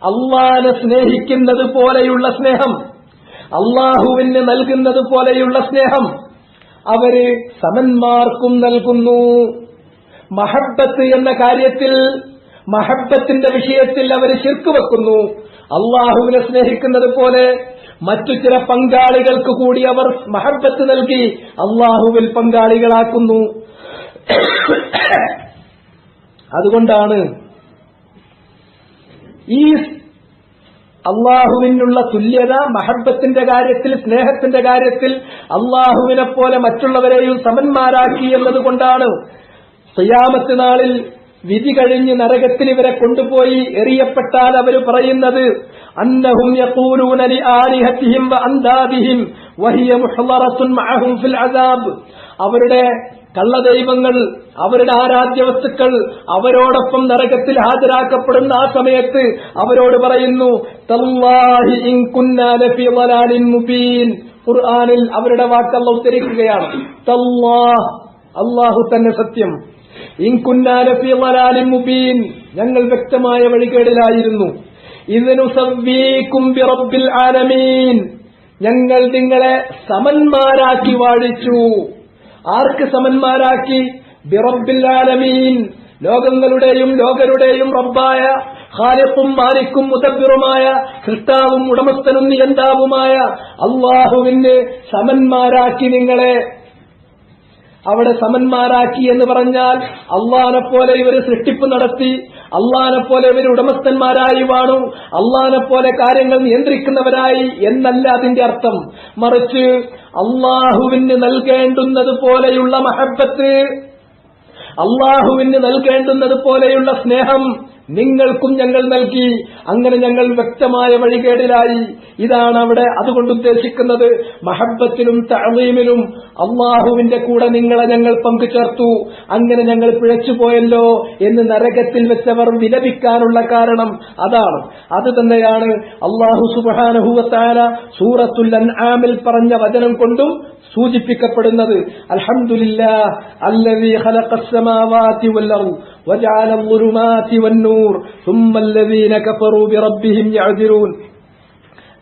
അള്ളാഹനെ സ്നേഹിക്കുന്നത് പോലെയുള്ള സ്നേഹം, അള്ളാഹുവിന് നൽകുന്നത് പോലെയുള്ള സ്നേഹം അവര് സമന്മാർക്കും നൽകുന്നു. മഹബ്ബത്ത് എന്ന കാര്യത്തിൽ, മഹബ്ബത്തിന്റെ വിഷയത്തിൽ അവർ ശിർക്ക് വെക്കുന്നു. അള്ളാഹുവിനെ സ്നേഹിക്കുന്നത് പോലെ മറ്റു ചില പങ്കാളികൾക്ക് കൂടി അവർ മഹബ്ബത്ത് നൽകി അള്ളാഹുവിൽ പങ്കാളികളാക്കുന്നു. അതുകൊണ്ടാണ് ഈ അള്ളാഹുവിനുള്ള തുല്യത മഹബ്ബത്തിന്റെ കാര്യത്തിൽ, സ്നേഹത്തിന്റെ കാര്യത്തിൽ അള്ളാഹുവിനെ പോലെ മറ്റുള്ളവരെയും സമന്മാരാക്കി എന്നതുകൊണ്ടാണ് ഖിയാമത്ത് നാളിൽ വിധി കഴിഞ്ഞ് നരകത്തിൽ ഇവരെ കൊണ്ടുപോയി എറിയപ്പെട്ടാൽ അവർ പറയുന്നത് അന്നഹും യഖൂലൂന ലിആലിഹതിഹിം വഅൻദാദിഹിം വഹിയ മുഹ്ളറത്തുൻ മഅഹും ഫിൽ അദാബ്. അവരുടെ കള്ളദൈവങ്ങൾ, അവരുടെ ആരാധ്യ വസ്തുക്കൾ അവരോടൊപ്പം നരകത്തിൽ ഹാജരാക്കപ്പെടുന്ന ആ സമയത്ത് അവരോട് പറയുന്നു തല്ലാഹി ഇൻ കുന്നാ ലഫീ ളലാലിൻ മുബീൻ. ഖുർആനിൽ അവരുടെ വാക്കല്ല ഉദ്ധരിക്കുകയാണ്. തല്ലാഹ്, അല്ലാഹു തന്നെ സത്യം, ഇൻ കുന്നാ ലഫീ ളലാലിൻ മുബീൻ, ഞങ്ങൾ വ്യക്തമായ വഴികേടിലായിരുന്നു. ഇദ് നുസവ്വീകും ബിറബ്ബിൽ ആലമീൻ, ഞങ്ങൾ നിങ്ങളെ സമന്മാരാക്കി വാഴിച്ചു. ആർക്ക് സമന്മാരാക്കി? ബിറബ്ബിൽ ആലമീൻ, ലോകങ്ങളുടെയും ലോകരുടെയും റബ്ബായ, ഖാലിഖും മാലിക്കും മുദബ്ബിറുമായ, സൃഷ്ടാവും ഉടമസ്ഥനും നിയന്താവുമായ അല്ലാഹുവിന് സമന്മാരാക്കി നിങ്ങളെ. അവിടെ സമന്മാരാക്കി എന്ന് പറഞ്ഞാൽ അള്ളാഹിനെ പോലെ ഇവർ സൃഷ്ടിപ്പ് നടത്തി, അള്ളാഹിനെ പോലെ ഇവർ ഉടമസ്ഥന്മാരായി വാണു, അള്ളാഹിനെ പോലെ കാര്യങ്ങൾ നിയന്ത്രിക്കുന്നവരായി എന്നല്ല അതിന്റെ അർത്ഥം. മറിച്ച് അള്ളാഹുവിന് നൽകേണ്ടുന്നത് പോലെയുള്ള മഹബ്ബത്ത്, അള്ളാഹുവിന് നൽകേണ്ടുന്നത് പോലെയുള്ള സ്നേഹം നിങ്ങൾക്കും ഞങ്ങൾ നൽകി. അങ്ങനെ ഞങ്ങൾ വ്യക്തമായ വഴികേടിലായി. ഇതാണ് അവിടെ അതുകൊണ്ട് ഉദ്ദേശിക്കുന്നത്. മഹബ്ബത്തിലും തഅളീമിലും അള്ളാഹുവിന്റെ കൂടെ നിങ്ങളെ ഞങ്ങൾ പങ്കുചേർത്തു, അങ്ങനെ ഞങ്ങൾ പിഴച്ചുപോയല്ലോ എന്ന് നരകത്തിൽ വെച്ചവർ വിലപിക്കാനുള്ള കാരണം അതാണ്. അത് തന്നെയാണ് അല്ലാഹു സുബ്ഹാനഹു വ തആല സൂറത്തുൽ അൻആമിൽ പറഞ്ഞ വചനം കൊണ്ടും സൂചിപ്പിക്കപ്പെടുന്നത്. അൽഹംദുലില്ലാഹ് അല്ലദീ ഖലഖസ് സമാവാതി വൽ അർദ് വജഅല അൽ-ളുലുമാതി വൻ-നൂർ സുമ്മല്ലദീന കഫറൂ ബിറബ്ബിഹിം യഅദിലൂൻ.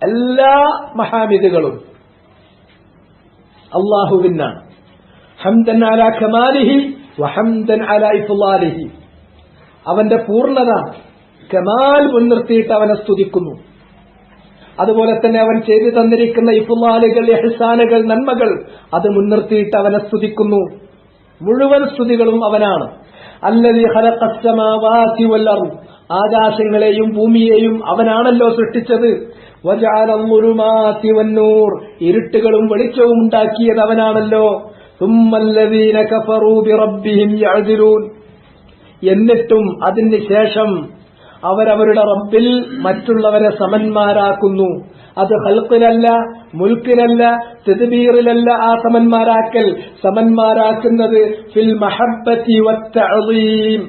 എല്ലാ മഹാമിദുകളും അല്ലാഹുവിനാണ്. ഹംദൻ അലാ കമാലിഹി വഹംദൻ അലാ ഇഫ്ളാലിഹി. അവന്റെ പൂർണ്ണത, കമാൽ മുൻനിർത്തിയിട്ട് അവനെ സ്തുതിക്കുന്നു. അതുപോലെ തന്നെ അവൻ ചെയ്തു തന്നിരിക്കുന്ന ഇഫ്ളാലുകൾ, ഇഹ്സാനുകൾ, നന്മകൾ അത് മുൻനിർത്തിയിട്ട് അവനെ സ്തുതിക്കുന്നു. മുഴുവൻ സ്തുതികളും അവനാണ്. അല്ലദീ ഖലഖസ് സമാവാതി വൽ അർദ്, ആകാശങ്ങളെയും ഭൂമിയെയും അവനാണല്ലോ സൃഷ്ടിച്ചത്. വജഅല അൽ-ളുലുമാതി വൻ-നൂർ, ഇരുട്ടുകളും വെളിച്ചവും ഉണ്ടാക്കിയത് അവനാണല്ലോ. സുമ്മല്ലദീന കഫറൂ ബിറബ്ബിഹിം യഅദിലൂൻ, എന്നിട്ടും അതിന് ശേഷം അവരവരുടെ റബ്ബിൽ മറ്റുള്ളവരെ സമന്മാരാക്കുന്നു. അത് ഖൽഖിലല്ല, മുൽക്കിലല്ല, തദ്ബീറിലല്ല. ആ സമന്മാരാക്കൽ, സമന്മാരാക്കുന്നത് ഫിൽ മഹബ്ബത്തി വത്തഅളീം,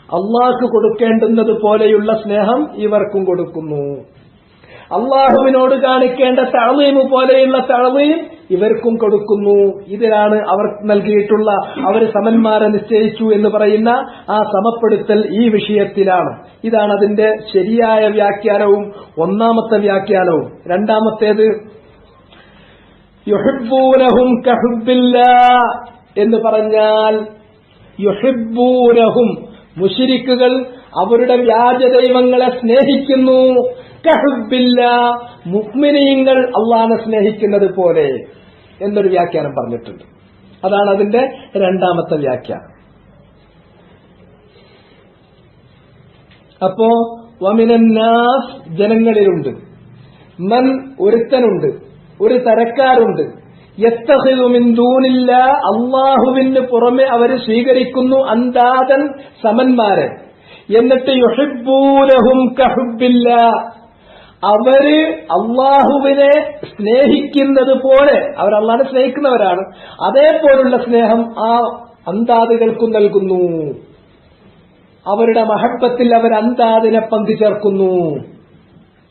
അള്ളാഹ്ക്ക് കൊടുക്കേണ്ടുന്നത് പോലെയുള്ള സ്നേഹം ഇവർക്കും കൊടുക്കുന്നു. അള്ളാഹുവിനോട് കാണിക്കേണ്ട തഅളീം പോലെയുള്ള തഅളീം ഇവർക്കും കൊടുക്കുന്നു. ഇതിലാണ് അവർ നൽകിയിട്ടുള്ള, അവർ സമന്മാരെ നിശ്ചയിച്ചു എന്ന് പറയുന്ന ആ സമപ്പെടുത്തൽ ഈ വിഷയത്തിലാണ്. ഇതാണ് അതിന്റെ ശരിയായ വ്യാഖ്യാനവും ഒന്നാമത്തെ വ്യാഖ്യാനവും. രണ്ടാമത്തേത് യുഹിബ്ബൂനഹും കഹുബ്ബില്ലാഹ് എന്ന് പറഞ്ഞാൽ, യുഹിബ്ബൂനഹും, മുശ്രിക്കുകൾ അവരുടെ വ്യാജ ദൈവങ്ങളെ സ്നേഹിക്കുന്നു. കഹുബ്ബില്ലാഹ്, മുഅ്മിനീങ്ങൾ അല്ലാഹനെ സ്നേഹിക്കുന്നത് പോലെ എന്നൊരു വ്യാഖ്യാനം പറഞ്ഞിട്ടുണ്ട്. അതാണ് അതിന്റെ രണ്ടാമത്തെ വ്യാഖ്യാനം. അപ്പോ വമിനന്നാസ്, ജനങ്ങളിലുണ്ട്, മൻ ഒരുത്തനുണ്ട്, ഒരു തരക്കാരുണ്ട്, യത്തഖിദു മിൻ ദൂനില്ലാഹ്, അല്ലാഹുവിന് പുറമെ അവർ സ്വീകരിക്കുന്നു അന്താദൻ സമന്മാരെ. എന്നിട്ട് യുഹിബ്ബൂനഹും കഹുബ്ബില്ലാഹ്, അവര് അള്ളാഹുവിനെ സ്നേഹിക്കുന്നത് പോലെ, അവർ അള്ളാഹിനെ സ്നേഹിക്കുന്നവരാണ്, അതേപോലുള്ള സ്നേഹം ആ അന്താദുകൾക്കും നൽകുന്നു. അവരുടെ മഹബ്ബത്തിൽ അവർ അന്താദിനെ പങ്കുചേർക്കുന്നു.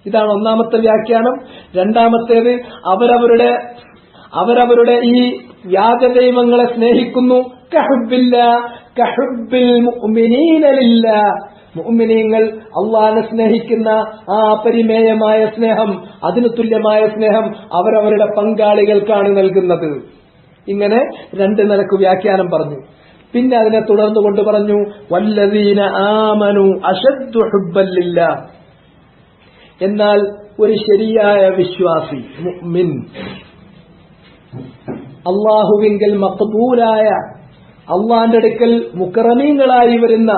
ഇതാണ് ഒന്നാമത്തെ വ്യാഖ്യാനം. രണ്ടാമത്തേത്, അവരവരുടെ ഈ വ്യാജദൈവങ്ങളെ സ്നേഹിക്കുന്നു. കഹുബ്ബില്ലാഹ് കഹുബ്ബിൽ മുഅ്മിനീന ലില്ലാഹ്, മുഅ്മിനീങ്ങൾ അള്ളാഹിനെ സ്നേഹിക്കുന്ന ആ പരിമേയമായ സ്നേഹം, അതിനു തുല്യമായ സ്നേഹം അവരവരുടെ പങ്കാളികൾക്കാണ് നൽകുന്നത്. ഇങ്ങനെ രണ്ട് നിലക്ക് വ്യാഖ്യാനം പറഞ്ഞു. പിന്നെ അതിനെ തുടർന്നുകൊണ്ട് പറഞ്ഞു, വല്ലദീന ആമനു അശദ്ദു ഹുബ്ബൻ ലില്ലാഹ്, എന്നാൽ ഒരു ശരിയായ വിശ്വാസി മുഅ്മിൻ, അള്ളാഹുവിങ്കൽ മഖ്ബൂലായ, അള്ളാന്റെ അടുക്കൽ മുകറമീങ്ങളായി വരുന്ന,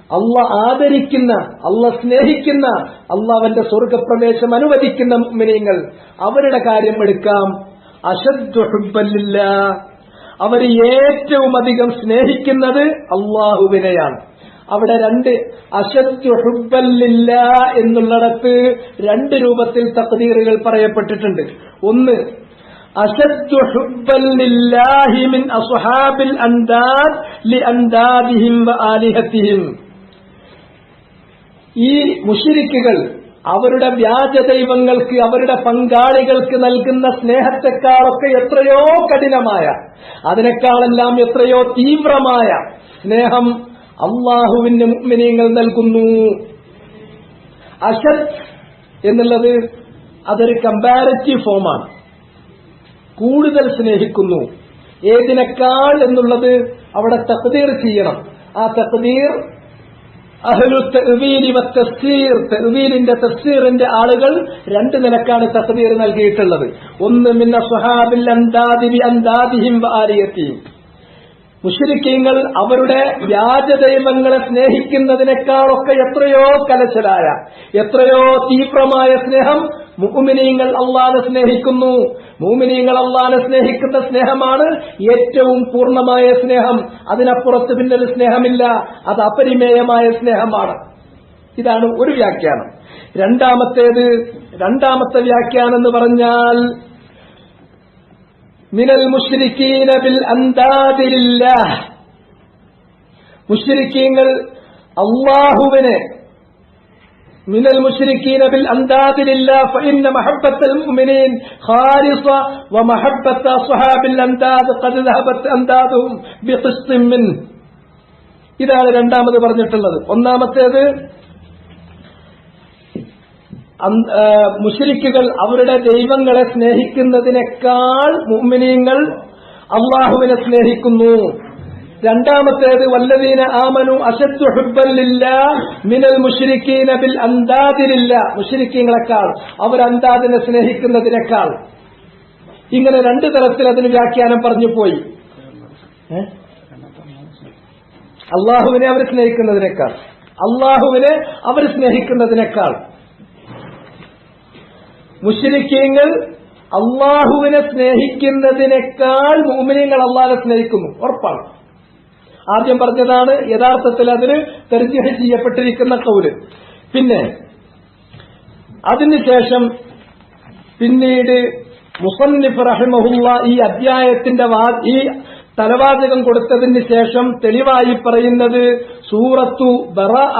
അള്ളാഹ് ആദരിക്കുന്ന, അള്ളാഹ് സ്നേഹിക്കുന്ന, അള്ളാഹുവിന്റെ സ്വർഗപ്രവേശം അനുവദിക്കുന്ന മുഅ്മിനീങ്ങൾ, അവരുടെ കാര്യം എടുക്കാം. അശദ്ദു ഹുബ്ബൻ ലില്ലാഹ്, അവർ ഏറ്റവും അധികം സ്നേഹിക്കുന്നത് അള്ളാഹുവിനെയാണ്. അവിടെ രണ്ട് അശദ്ദു ഹുബ്ബൻ ലില്ലാഹ് എന്നുള്ളിടത്ത് രണ്ട് രൂപത്തിൽ തഖ്ദീറുകൾ പറയപ്പെട്ടിട്ടുണ്ട്. ഒന്ന്, അശദ്ദു ഹുബ്ബൻ ലില്ലാഹി മിൻ അസ്ഹാബിൽ അൻദാദ് ലിഅൻദാദിഹിം വആലിഹതിഹിം, ഈ മുശ്രിക്കുകൾ അവരുടെ വ്യാജദൈവങ്ങൾക്ക്, അവരുടെ പങ്കാളികൾക്ക് നൽകുന്ന സ്നേഹത്തെക്കാളൊക്കെ എത്രയോ കഠിനമായ, അതിനേക്കാളെല്ലാം എത്രയോ തീവ്രമായ സ്നേഹം അള്ളാഹുവിന്റെ മുഅ്മിനീങ്ങൾ നൽകുന്നു. അശദ് എന്നുള്ളത് അതൊരു കമ്പാരറ്റീവ് ഫോമാണ്. കൂടുതൽ സ്നേഹിക്കുന്നു. ഏതിനേക്കാൾ എന്നുള്ളത് അവിടെ തഖ്ദീർ ചെയ്യണം. ആ തഖ്ദീർ അഹ്ലു തഅ്വീൽ വത്തഫ്സീർ, തഅ്വീലിന്റെ തഫ്സീറിന്റെ ആളുകൾ രണ്ട് നിലക്കാണ് തഖ്ദീർ നൽകിയിട്ടുള്ളത്. ഒന്ന്, മിൻ അസ്ഹാബിൽ അൻദാദി ബി അൻദാദിഹിം വആലിയതിഹിം, മുശ്രിക്കീങ്ങൾ അവരുടെ വ്യാജദൈവങ്ങളെ സ്നേഹിക്കുന്നതിനേക്കാളൊക്കെ എത്രയോ കലശലായ, എത്രയോ തീവ്രമായ സ്നേഹം മുഅ്മിനീങ്ങൾ അല്ലാഹുവിനെ സ്നേഹിക്കുന്നു. മുഅ്മിനീങ്ങൾ അല്ലാഹുവിനെ സ്നേഹിക്കുന്ന സ്നേഹമാണ് ഏറ്റവും പൂർണ്ണമായ സ്നേഹം. അതിനപ്പുറത്ത് പിന്നൊരു സ്നേഹമില്ല. അത് അപരിമേയമായ സ്നേഹമാണ്. ഇതാണ് ഒരു വ്യാഖ്യാനം. രണ്ടാമത്തെ വ്യാഖ്യാനം എന്ന് പറഞ്ഞാൽ, മിനൽ മുശ്രിക്കീന ബിൽ അൻദാദി ലില്ലാഹ്, മുശ്രിക്കീങ്ങൾ അല്ലാഹുവിനെ, മിനൽ മുശ്രിക്കീന ബിൽ അൻദാദി ലില്ലാഹ് ഫഇന്ന മഹബ്ബത്തൽ മുഅ്മിനീൻ ഖാലിസ വമഹബ്ബത്ത അസ്ഹാബിൽ അൻദാദ് ഖദ് ദഹബത് അൻദാദുഹും ബിഖിസ്തിൻ മിൻ. ഇതാണ് രണ്ടാമത് പറഞ്ഞിട്ടുള്ളത്. ഒന്നാമത്തേത്, മുശ്രിക്കുകൾ അവരുടെ ദൈവങ്ങളെ സ്നേഹിക്കുന്നതിനേക്കാൾ മുഅ്മിനീങ്ങൾ അള്ളാഹുവിനെ സ്നേഹിക്കുന്നു. രണ്ടാമത്തേത്, വല്ലദീന ആമനു അശദ്ദു ഹുബ്ബൻ ലില്ലാഹ് മിനൽ മുശ്രിക്കീന ബിൽ അൻദാദി ലില്ലാഹ്, മുശ്രിക്കീങ്ങളെക്കാൾ, അവർ അൻദാദിനെ സ്നേഹിക്കുന്നതിനേക്കാൾ. ഇങ്ങനെ രണ്ടു തരത്തിൽ അതിന് വ്യാഖ്യാനം പറഞ്ഞു പോയി. അള്ളാഹുവിനെ അവർ സ്നേഹിക്കുന്നതിനേക്കാൾ, അള്ളാഹുവിനെ അവർ സ്നേഹിക്കുന്നതിനേക്കാൾ. മുശ്രിക്കീങ്ങൾ അള്ളാഹുവിനെ സ്നേഹിക്കുന്നതിനേക്കാൾ മുഅ്മിനീങ്ങൾ അള്ളാഹുവിനെ സ്നേഹിക്കുന്നു, ഉറപ്പാണ്. ആദ്യം പറഞ്ഞതാണ് യഥാർത്ഥത്തിൽ അതിന് തർജീഹ് ചെയ്യപ്പെട്ടിരിക്കുന്ന ഖൗല്. പിന്നെ അതിനുശേഷം പിന്നീട് മുസന്നിഫ് റഹിമഹുള്ള ഈ അധ്യായത്തിന്റെ ഈ തലവാചകം കൊടുത്തതിന് ശേഷം തെളിവായി പറയുന്നത് സൂറത്തു ബറാഅ,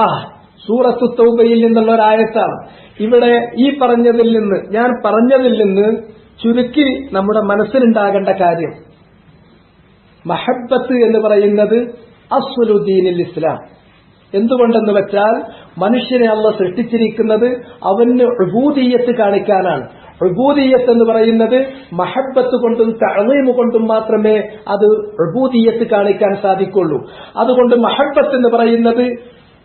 സൂറത്തു തൗബയിൽ നിന്നുള്ള ഒരായത്താണ്. ഇവിടെ ഈ ഞാൻ പറഞ്ഞതിൽ നിന്ന് ചുരുക്കി നമ്മുടെ മനസ്സിലുണ്ടാകേണ്ട കാര്യം, മഹബ്ബത്ത് എന്ന് പറയുന്നത് അസ്ലു ദീനിൽ ഇസ്ലാം. എന്തുകൊണ്ടെന്ന് വെച്ചാൽ മനുഷ്യനെ അല്ലാഹ് സൃഷ്ടിച്ചിരിക്കുന്നത് അവന് ഉബൂദിയ്യത്ത് കാണിക്കാനാണ്. ഉബൂദിയ്യത്ത് എന്ന് പറയുന്നത് മഹബ്ബത്ത് കൊണ്ടും തഅ്ളീമ് കൊണ്ടും മാത്രമേ അത് ഉബൂദിയ്യത്ത് കാണിക്കാൻ സാധിക്കുള്ളൂ. അതുകൊണ്ട് മഹബ്ബത്ത് എന്ന് പറയുന്നത്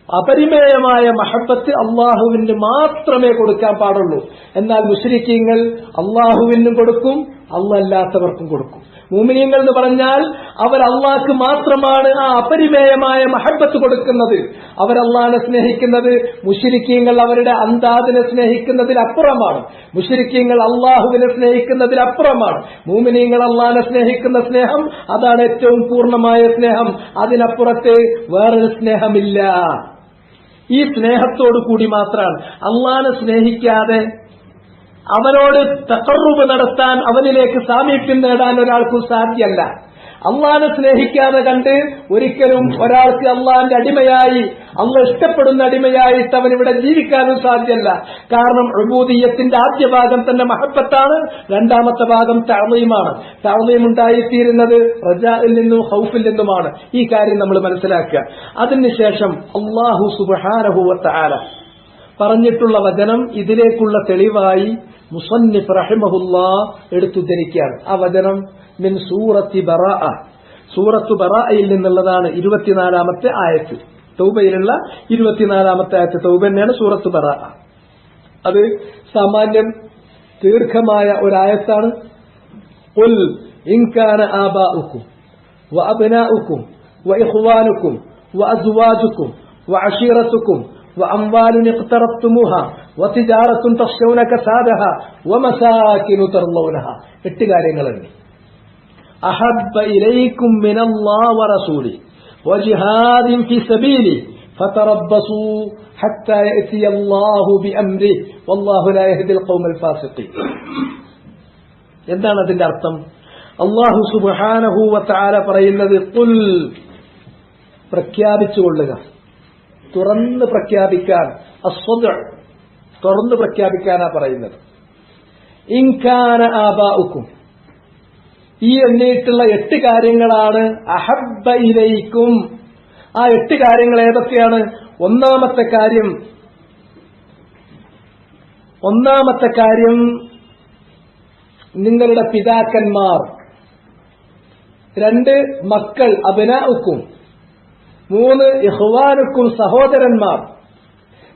അപരിമേയമായ മഹബ്ബത്ത് അള്ളാഹുവിന് മാത്രമേ കൊടുക്കാൻ പാടുള്ളൂ. എന്നാൽ മുശ്രിക്കീങ്ങൾ അള്ളാഹുവിനും കൊടുക്കും, അല്ലാത്തവർക്കും കൊടുക്കും. മുഅ്മിനീങ്ങൾ എന്ന് പറഞ്ഞാൽ അവർ അള്ളാഹ്ക്ക് മാത്രമാണ് ആ അപരിമേയമായ മഹബ്ബത്ത് കൊടുക്കുന്നത്. അവർ അള്ളാഹിനെ സ്നേഹിക്കുന്നത് മുശ്രിക്കീങ്ങൾ അവരുടെ അന്താദിനെ സ്നേഹിക്കുന്നതിലപ്പുറമാണ്. മുശ്രിക്കീങ്ങൾ അള്ളാഹുവിനെ സ്നേഹിക്കുന്നതിലപ്പുറമാണ്. മുഅ്മിനീങ്ങൾ അള്ളാഹിനെ സ്നേഹിക്കുന്ന സ്നേഹം അതാണ് ഏറ്റവും പൂർണ്ണമായ സ്നേഹം. അതിനപ്പുറത്ത് വേറൊരു സ്നേഹമില്ല. ഈ സ്നേഹത്തോടു കൂടി മാത്രമാണ്. അള്ളാഹിനെ സ്നേഹിക്കാതെ അവനോട് തഖർറുബ് നടത്താൻ, അവനിലേക്ക് സാമീപ്യം നേടാൻ ഒരാൾക്കും സാധ്യമല്ല. അള്ളാഹിനെ സ്നേഹിക്കാതെ കണ്ട് ഒരിക്കലും ഒരാൾക്ക് അള്ളാഹിന്റെ അടിമയായി, അള്ളാഹ് ഇഷ്ടപ്പെടുന്ന അടിമയായിട്ട് അവൻ ഇവിടെ ജീവിക്കാനും സാധ്യമല്ല. കാരണം ഉബൂദിയ്യത്തിന്റെ ആദ്യ ഭാഗം തന്നെ മഹബ്ബത്താണ്, രണ്ടാമത്തെ ഭാഗം തഅളീമാണ്. തഅളീം ഉണ്ടായിത്തീരുന്നത് റജാഇൽ നിന്നും ഖൗഫിൽ നിന്നുമാണ്. ഈ കാര്യം നമ്മൾ മനസ്സിലാക്കുക. അതിനുശേഷം അല്ലാഹു സുബ്ഹാനഹു വ തആല പറഞ്ഞിട്ടുള്ള വചനം ഇതിലേക്കുള്ള തെളിവായി മുസന്നിഫ് റഹിമഹുല്ലാഹ് എടുത്തുദ്ധരിക്കുകയാണ്. ആ വചനം മിൻ സൂറത്തി ബറാഅ, സൂറത്തു ബറാഅയിൽ നിന്നുള്ളതാണ്. 24-ാമത്തെ ആയത്ത്, തൗബയിലുള്ള 24-ാമത്തെ ആയത്ത്. തൗബ തന്നെയാണ് സൂറത്തു ബറാഅ. അത് സാമാന്യം ദീർഘമായ ഒരായത്താണ്. ഖുൽ ഇൻ കാന ആബാഉക്കും വഅബ്നാഉക്കും വഇഖ്വാനുക്കും വഅസ്വാജുക്കും വഅശീറത്തുക്കും وأموال اقترفتموها وتجارة تخشون كسادها ومساكن ترضونها. 8 കാര്യങ്ങളുണ്ട്. أحب إليكم من الله ورسوله وجهاد في سبيله فتربصوا حتى يأتي الله بأمره والله لا يهدي القوم الفاسقين. എന്താണ് അതിന്റെ അർത്ഥം? അല്ലാഹു സുബ്ഹാനഹു വ തആല പറയുന്നത് ഖുൽ, പ്രഖ്യാപിച്ചുകൊള്ളുക, തുറന്ന് പ്രഖ്യാപിക്കാൻ. അസ്വദ്, തുറന്ന് പ്രഖ്യാപിക്കാനാ പറയുന്നത്. ഇൻ കാന ആബാഉക്കും, ഈ എണ്ണിയിട്ടുള്ള 8 കാര്യങ്ങളാണ് അഹബ്ബ ഇലൈക്കും. ആ 8 കാര്യങ്ങൾ ഏതൊക്കെയാണ്? ഒന്നാമത്തെ കാര്യം നിങ്ങളുടെ പിതാക്കന്മാർ. 2 മക്കൾ അബ്നാഉക്കും. 3 ഇഖ്വാനുക്കും, സഹോദരന്മാർ.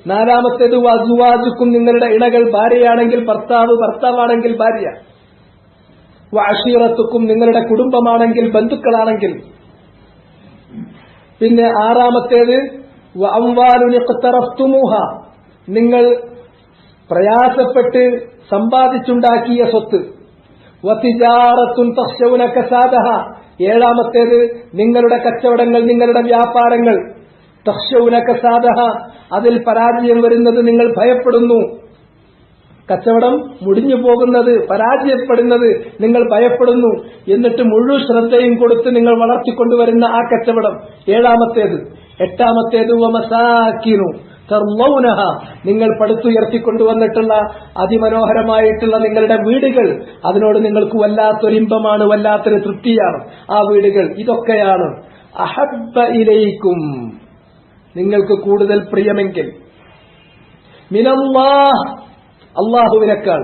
4-ാമത്തേത് വഅസ്വാജുക്കും, നിങ്ങളുടെ ഇണകൾ. ഭാര്യയാണെങ്കിൽ ഭർത്താവ്, ഭർത്താവാണെങ്കിൽ ഭാര്യ. വഅശീറത്തുക്കും, നിങ്ങളുടെ കുടുംബമാണെങ്കിൽ, ബന്ധുക്കളാണെങ്കിൽ. പിന്നെ 6-ാമത്തേത് വഅംവാലുൻ ഇഖ്തറഫ്തുമൂഹ, നിങ്ങൾ പ്രയാസപ്പെട്ട് സമ്പാദിച്ചുണ്ടാക്കിയ സ്വത്ത്. വതിജാറത്തുൻ തഖ്ശൗന കസാദഹ, 7-ാമത്തേത് നിങ്ങളുടെ കച്ചവടങ്ങൾ, നിങ്ങളുടെ വ്യാപാരങ്ങൾ. തഖ്ശൗന കസാദഹ, അതിൽ പരാജയം വരുന്നത് നിങ്ങൾ ഭയപ്പെടുന്നു. കച്ചവടം മുടിഞ്ഞു പോകുന്നത്, പരാജയപ്പെടുന്നത് നിങ്ങൾ ഭയപ്പെടുന്നു. എന്നിട്ട് മുഴുവൻ ശ്രദ്ധയും കൊടുത്ത് നിങ്ങൾ വളർത്തിക്കൊണ്ടുവരുന്ന ആ കച്ചവടം 7-ാമത്തേത്. 8-ാമത്തേത് വമസാകിനു തർളൗനഹ, നിങ്ങൾ പടുത്തുയർത്തിക്കൊണ്ടുവന്നിട്ടുള്ള അതിമനോഹരമായിട്ടുള്ള നിങ്ങളുടെ വീടുകൾ, അതിനോട് നിങ്ങൾക്ക് വല്ലാത്തൊരിമ്പമാണ്, വല്ലാത്തൊരു തൃപ്തിയാണ് ആ വീടുകൾ. ഇതൊക്കെയാണ് അഹബ്ബ ഇലൈക്കും, നിങ്ങൾക്ക് കൂടുതൽ പ്രിയമെങ്കിൽ. മിനല്ലാഹ്, അള്ളാഹുവിനേക്കാൾ.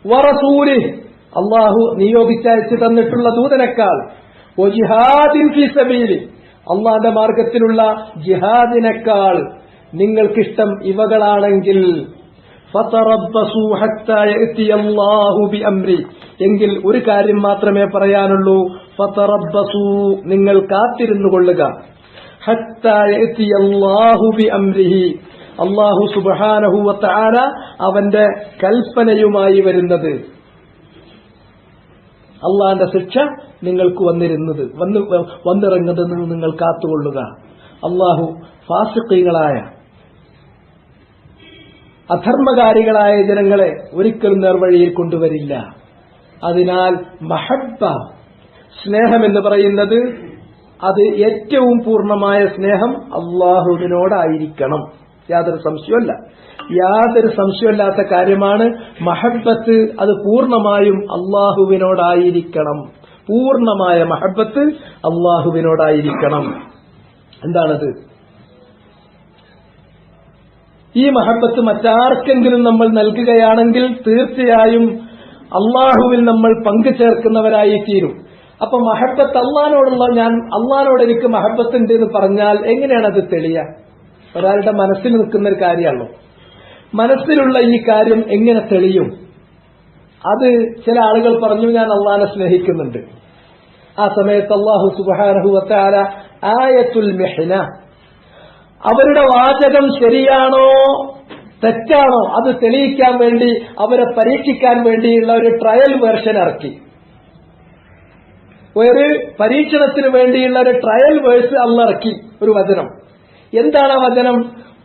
വറസൂലിഹ്, അള്ളാഹു നിയോഗിച്ചയച്ചു തന്നിട്ടുള്ള ദൂതനേക്കാൾ. വജിഹാദിൻ ഫീ സബീലി, അള്ളാന്റെ മാർഗത്തിലുള്ള ജിഹാദിനേക്കാൾ നിങ്ങൾക്കിഷ്ടം ഇവകളാണെങ്കിൽ ഫതറബ്ബസൂ ഹത്താ യഅതിയല്ലാഹു ബിഅംരി, എങ്കിൽ ഒരു കാര്യം മാത്രമേ പറയാനുള്ളൂ. ഫതറബ്ബസൂ, നിങ്ങൾ കാത്തിരുന്നുകൊള്ളുക. ഹത്താ യഅതിയല്ലാഹു ബിഅംരിഹി, അല്ലാഹു സുബ്ഹാനഹു വ തആല അവന്റെ കൽപ്പനയുമായി വരുന്നത്, അള്ളാന്റെ ശിക്ഷ നിങ്ങൾക്ക് വന്നിറങ്ങുന്നത് നിങ്ങൾ കാത്തുകൊള്ളുക. അള്ളാഹു ഫാസിഖീങ്ങളായ, അധർമ്മകാരികളായ ജനങ്ങളെ ഒരിക്കലും നേർവഴിയിൽ കൊണ്ടുവരില്ല. അതിനാൽ മഹബ്ബ, സ്നേഹമെന്ന് പറയുന്നത് അത് ഏറ്റവും പൂർണ്ണമായ സ്നേഹം അള്ളാഹുവിനോടായിരിക്കണം. യാതൊരു സംശയമല്ല, യാതൊരു സംശയമല്ലാത്ത കാര്യമാണ് മഹബ്ബത്ത്. അത് പൂർണ്ണമായും അള്ളാഹുവിനോടായിരിക്കണം. പൂർണ്ണമായ മഹബ്ബത്ത് അള്ളാഹുവിനോടായിരിക്കണം. എന്താണത്? ഈ മഹബ്ബത്ത് മറ്റാർക്കെങ്കിലും നമ്മൾ നൽകുകയാണെങ്കിൽ തീർച്ചയായും അള്ളാഹുവിൽ നമ്മൾ പങ്കു ചേർക്കുന്നവരായി തീരും. അപ്പൊ മഹബ്ബത്ത് അള്ളാഹിനോടുള്ള, അള്ളാഹിനോട് എനിക്ക് മഹബ്ബത്തുണ്ട് എന്ന് പറഞ്ഞാൽ എങ്ങനെയാണ് അത് തെളിയുക? ഒരാളുടെ മനസ്സിൽ നിൽക്കുന്ന ഒരു കാര്യമാണല്ലോ. മനസ്സിലുള്ള ഈ കാര്യം എങ്ങനെ തെളിയും? അത് ചില ആളുകൾ പറഞ്ഞു, ഞാൻ അള്ളാഹിനെ സ്നേഹിക്കുന്നുണ്ട്. ആ സമയത്ത് അല്ലാഹു സുബ്ഹാനഹു വ തആല ആയത്തുൽ മിഹ്ന, അവരുടെ വാചകം ശരിയാണോ തെറ്റാണോ അത് തെളിയിക്കാൻ വേണ്ടി, അവരെ പരീക്ഷിക്കാൻ വേണ്ടിയുള്ള ഒരു ട്രയൽ വേർഷൻ ഇറക്കി. ഒരു പരീക്ഷണത്തിന് വേണ്ടിയുള്ള ഒരു ട്രയൽ വേഴ്സ് അല്ലാഹ് ഇറക്കി, ഒരു വചനം. എന്താണ് ആ വചനം?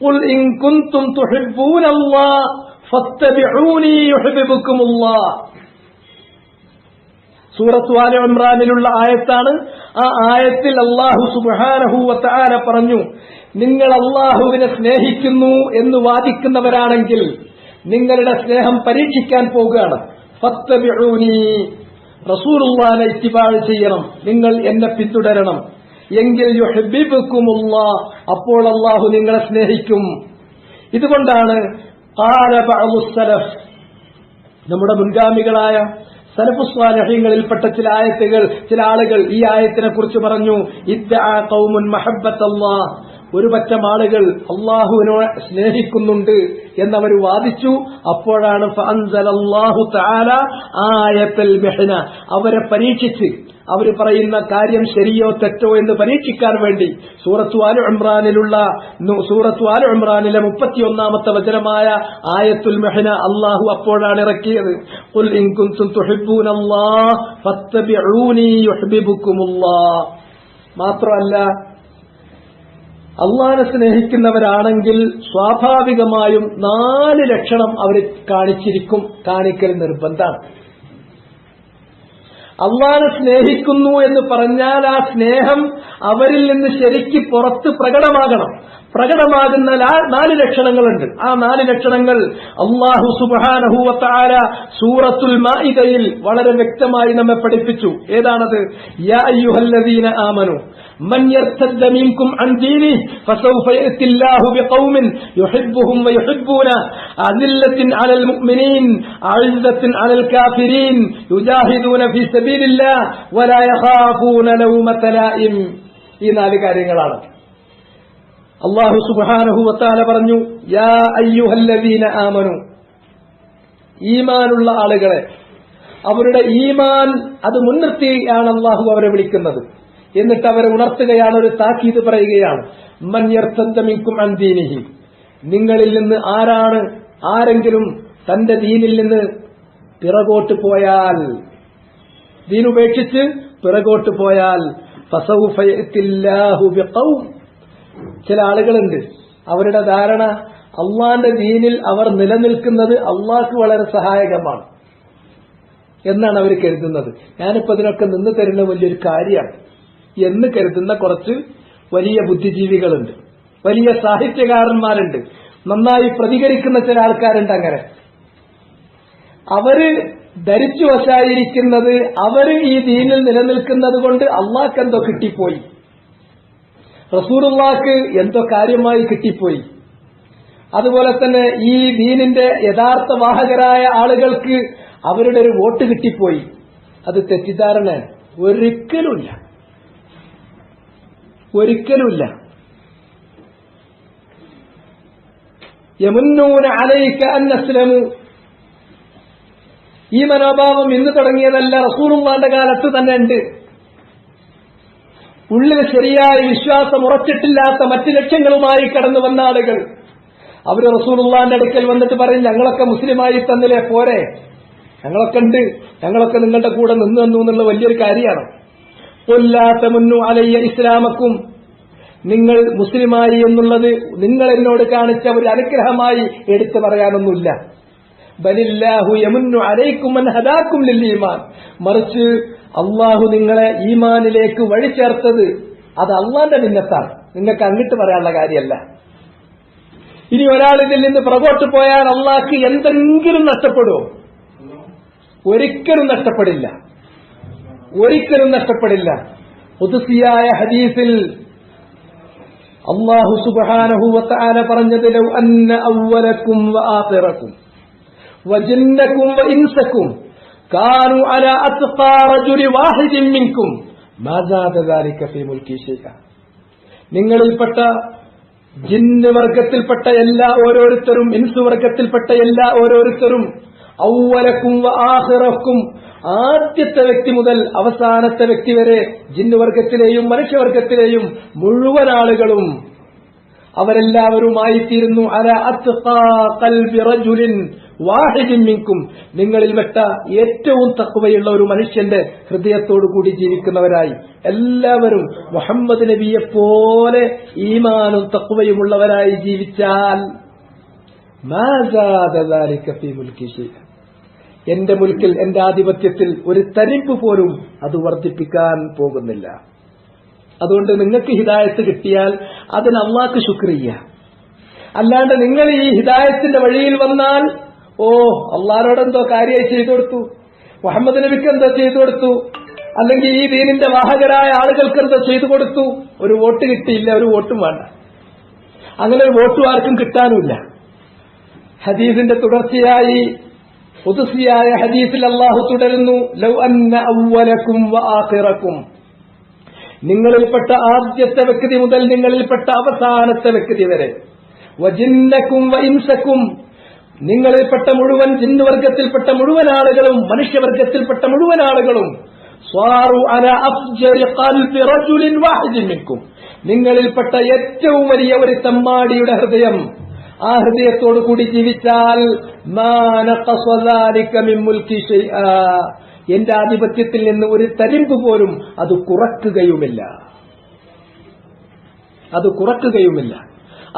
ഖുൽ ഇൻ കുൻതും തുഹിബ്ബൂനല്ലാഹ ഫത്തബിഊനി യുഹിബ്ബുകുമുല്ലാഹ്. സൂറത്ത് ആല ഇംറാനിലുള്ള ആയത്താണ്. ആ ആയത്തിൽ അല്ലാഹു സുബ്ഹാനഹു വ തആല പറഞ്ഞു, നിങ്ങൾ അല്ലാഹുവിനെ സ്നേഹിക്കുന്നു എന്ന് വാദിക്കുന്നവരാണെങ്കിൽ നിങ്ങളുടെ സ്നേഹം പരീക്ഷിക്കാൻ പോകുകയാണ്. ഫത്തബിഊനി, റസൂലുള്ളാഹിനെ ഇത്തിബാ ചെയ്യണം, നിങ്ങൾ എന്നെ പിന്തുടരണം. എങ്കിൽ യുഹിബ്ബുകുമുല്ലാഹ്, അപ്പോൾ അല്ലാഹു നിങ്ങളെ സ്നേഹിക്കും. ഇതുകൊണ്ടാണ് ഖാല ബഅ്ദുസ് സലഫ്, നമ്മുടെ മുൻഗാമികളായ സലഫുസ് സ്വാലിഹീങ്ങളിൽപ്പെട്ട ചില ആളുകൾ ഈ ആയത്തിനെ കുറിച്ച് പറഞ്ഞു, ഇദ്ദഅ ഖൗമുൻ മഹബ്ബത്തല്ലാഹ്, ഒരു പറ്റം ആളുകൾ അള്ളാഹുവിനെ സ്നേഹിക്കുന്നുണ്ട് എന്നവർ വാദിച്ചു. അപ്പോഴാണ് ഫഅൻസലല്ലാഹു തആല ആയത്തുൽ മിഹ്ന, അവരെ പരീക്ഷിച്ച് അവർ പറയുന്ന കാര്യം ശരിയോ തെറ്റോ എന്ന് പരീക്ഷിക്കാൻ വേണ്ടി സൂറത്തു ആല ഇംറാനിലെ 31-ാമത്തെ വചനമായ ആയത്തുൽ മിഹ്ന അല്ലാഹു അപ്പോഴാണ് ഇറക്കിയത്. ഖുൽ ഇൻ കുൻതും തുഹിബ്ബൂനല്ലാഹ ഫത്തബിഊനി യുഹിബ്ബുകുമുല്ലാഹ്. മാത്രമല്ല, അള്ളാഹിനെ സ്നേഹിക്കുന്നവരാണെങ്കിൽ സ്വാഭാവികമായും 4 ലക്ഷണം അവർ കാണിക്കൽ നിർബന്ധമാണ്. അള്ളാഹിനെ സ്നേഹിക്കുന്നു എന്ന് പറഞ്ഞാൽ ആ സ്നേഹം അവരിൽ നിന്ന് ശരിക്ക് പുറത്ത് പ്രകടമാകണം. പ്രകടമാകുന്ന 4 ലക്ഷണങ്ങളുണ്ട്. ആ 4 ലക്ഷണങ്ങൾ അല്ലാഹു സുബ്ഹാനഹു വ തആല സൂറത്തുൽ മാഇദയിൽ വളരെ വ്യക്തമായി നമ്മെ പഠിപ്പിച്ചു. ഏതാണത്? യാ അയ്യുഹല്ലദീന ആമനു മൻ യർതദ്ദ മിൻകും അൻ ദീനിഹി ഫസൗഫ യഅതില്ലാഹു ബിഖൗമിൻ യുഹിബ്ബുഹും വയുഹിബ്ബൂന അദില്ലത്തിൻ അലൽ മുഅ്മിനീൻ അഇസ്സത്തിൻ അലൽ കാഫിരീൻ യുജാഹിദൂന ഫീ സബീലില്ലാഹി വലാ യഖാഫൂന ലൗമത ലായിം. ഈ 4 കാര്യങ്ങളാണ്. അല്ലാഹു സുബ്ഹാനഹു വ തആല പറഞ്ഞു, യാ അയ്യുഹല്ലദീന ആമനു, ഈമാനുള്ള ആളുകളെ. അവരുടെ ഈമാൻ അത് മുൻനിർത്തിയാണ് അല്ലാഹു അവരെ വിളിക്കുന്നത്. എന്നിട്ട് അവരെ ഉണർത്തുകയാണ്, ഒരു താക്കീത് പറയുകയാണ്. മൻ യർതദ്ദ മിൻകും അൻ ദീനിഹി, നിങ്ങളിൽ നിന്ന് ആരെങ്കിലും തന്റെ ദീനിൽ നിന്ന് പിറകോട്ട് പോയാൽ, ദീൻ ഉപേക്ഷിച്ച് പിറകോട്ട് പോയാൽ, ഫസൗഫ യഅതില്ലാഹു ബിഖൗം, ചില ആളുകളുണ്ട് അവരുടെ ധാരണ അള്ളാന്റെ ദീനിൽ അവർ നിലനിൽക്കുന്നത് അള്ളാഹ്ക്ക് വളരെ സഹായകമാണ് എന്നാണ് അവർ കരുതുന്നത്. ഞാനിപ്പോ അതിനൊക്കെ നിന്ന് തരുന്ന വലിയൊരു കാര്യമാണ് എന്ന് കരുതുന്ന കുറച്ച് വലിയ ബുദ്ധിജീവികളുണ്ട്, വലിയ സാഹിത്യകാരന്മാരുണ്ട്, നന്നായി പ്രതികരിക്കുന്ന ചില ആൾക്കാരുണ്ട്. അങ്ങനെ അവര് ധരിച്ചു വശായിരിക്കുന്നത് അവര് ഈ ദീനിൽ നിലനിൽക്കുന്നത് കൊണ്ട് അള്ളാഹ്ക്ക് എന്തോ കിട്ടിപ്പോയി, റസൂലുള്ളാഹിക്ക് എന്തോ കാര്യമായി കിട്ടിപ്പോയി. അതുപോലെ തന്നെ ഈ ദീനിന്റെ യഥാർത്ഥ വാഹകരായ ആളുകൾക്ക് അവരുടെ ഒരു വോട്ട് കിട്ടിപ്പോയി. അത് തെറ്റിദ്ധാരണ, ഒരിക്കലുമില്ല. യമുന്നൂന അലൈക അൻ അസ്ലമു, ഈ മനോഭാവം ഇന്ന് തുടങ്ങിയതല്ല, റസൂലുള്ളാഹിന്റെ കാലത്ത് തന്നെ ഉണ്ട്. ഉള്ളിൽ ശരിയായ വിശ്വാസം ഉറച്ചിട്ടില്ലാത്ത മറ്റ് ലക്ഷ്യങ്ങളുമായി കടന്നു വന്ന ആളുകൾ അവര് റസൂലുള്ളാഹിന്റെ അടുക്കൽ വന്നിട്ട് പറയും, ഞങ്ങളൊക്കെ മുസ്ലിമായി തന്നില്ലേ, പോരെ, ഞങ്ങളൊക്കെ ഉണ്ട്, ഞങ്ങളൊക്കെ നിങ്ങളുടെ കൂടെ നിന്നു തന്നു എന്നുള്ള വലിയൊരു കാര്യമാണ്. ഖുല്ലാ തമുന്നു അലയ്യ ഇസ്ലാമക്കും, നിങ്ങൾ മുസ്ലിമായി എന്നുള്ളത് നിങ്ങൾ എന്നോട് കാണിച്ച ഒരു അനുഗ്രഹമായി എടുത്തു പറയാനൊന്നുമില്ല. ബലില്ലാഹു യമുന്നു അലൈക്കും അൻ ഹദാക്കും ലിൽ ഈമാൻ, മറിച്ച് അള്ളാഹു നിങ്ങളെ ഈമാനിലേക്ക് വഴി ചേർത്തത് അത് അള്ളാന്റെ മിന്നത്താണ്, നിങ്ങൾക്ക് അങ്ങോട്ട് പറയാനുള്ള കാര്യമല്ല. ഇനി ഒരാൾ ഇതിൽ നിന്ന് പുറകോട്ട് പോയാൽ അള്ളാഹ്ക്ക് എന്തെങ്കിലും നഷ്ടപ്പെടുമോ? ഒരിക്കലും നഷ്ടപ്പെടില്ല. ഖുദ്സിയായ ഹദീസിൽ അല്ലാഹു സുബ്ഹാനഹു വ തആല പറഞ്ഞത്, ലൗ അന്ന അവ്വലക്കും വ ആഖിറക്കും വ ജിന്നക്കും വ ഇൻസക്കും കാനൂ അലാ അത്ഖാ റജുലി വാഹിദിൻ മിൻകും മാ സാദ ദാലിക ഫീ മുൽകി ശൈഅ, നിങ്ങളിൽപ്പെട്ട ജിന്ന് വർഗത്തിൽപ്പെട്ട എല്ലാ ഓരോരുത്തരും, ഇൻസ് വർഗത്തിൽപ്പെട്ട എല്ലാ ഓരോരുത്തരും, അവ്വലക്കും വ ആഖിറക്കും, ആദ്യത്തെ വ്യക്തി മുതൽ അവസാനത്തെ വ്യക്തി വരെ, ജിന്നുവർഗത്തിലെയും മനുഷ്യവർഗത്തിലെയും മുഴുവൻ ആളുകളും അവരെല്ലാവരുമായിത്തീരുന്നു അലാ അത്ഖാ ഖൽബി റജുലിൻ വാഹിദിൻ മിൻകും, നിങ്ങളിൽപ്പെട്ട ഏറ്റവും തഖ്വയുള്ള ഒരു മനുഷ്യന്റെ ഹൃദയത്തോടു കൂടി ജീവിക്കുന്നവരായി എല്ലാവരും മുഹമ്മദ് നബിയെ പോലെ ഈമാനും തഖ്വയുമുള്ളവരായി ജീവിച്ചാൽ മാ സാദ ദാലിക ഫീ മുൽക്കി ശൈഅ, എന്റെ മുൽക്കിൽ, എന്റെ ആധിപത്യത്തിൽ ഒരു തരിമ്പ് പോലും അത് വർദ്ധിപ്പിക്കാൻ പോകുന്നില്ല. അതുകൊണ്ട് നിങ്ങൾക്ക് ഹിദായത്ത് കിട്ടിയാൽ അതിന് അള്ളാഹ്ക്ക് ശുക്രിയ. അല്ലാണ്ട് നിങ്ങൾ ഈ ഹിദായത്തിന്റെ വഴിയിൽ വന്നാൽ അള്ളാഹ്നോടെന്തോ കാര്യമായി ചെയ്തു കൊടുത്തു, മുഹമ്മദ് നബിക്ക് എന്തോ ചെയ്തു കൊടുത്തു, അല്ലെങ്കിൽ ഈ ദീനിന്റെ വാഹകരായ ആളുകൾക്ക് എന്തോ ചെയ്തു കൊടുത്തു, ഒരു വോട്ട് കിട്ടിയില്ല, ഒരു വോട്ടും വേണ്ട. അങ്ങനെ ഒരു വോട്ടും ആർക്കും കിട്ടാനുമില്ല. ഹദീസിന്റെ തുടർച്ചയായി ഖുദ്സിയായ ഹദീസിൽ അല്ലാഹു തുടരുന്നു, ലൗ അന്ന അവ്വലക്കും വആഖിറക്കും, നിങ്ങളിൽപ്പെട്ട ആദ്യത്തെ വ്യക്തി മുതൽ നിങ്ങളിൽപ്പെട്ട അവസാനത്തെ വ്യക്തി വരെ, വജിന്നക്കും വഇൻസക്കും, നിങ്ങളിൽപ്പെട്ട മുഴുവൻ ജിന്നുവർഗത്തിൽപ്പെട്ട മുഴുവൻ ആളുകളും മനുഷ്യവർഗത്തിൽപ്പെട്ട മുഴുവൻ ആളുകളും, സ്വാറു അലാ അഫ്ജരി ഖൽബി റജുലിൻ വാഹിദിൻ മിൻകും, നിങ്ങളിൽപ്പെട്ട ഏറ്റവും വലിയ ഒരു തമ്മാടിയുടെ ഹൃദയം, ആ ഹൃദയത്തോടു കൂടി ജീവിച്ചാൽ മാ നഖസ ദാലിക മിൻ മുൽക്കി ശൈആ, എന്റെ ആധിപത്യത്തിൽ നിന്ന് ഒരു തരിമ്പ് പോലും അത് കുറക്കുകയുമില്ല.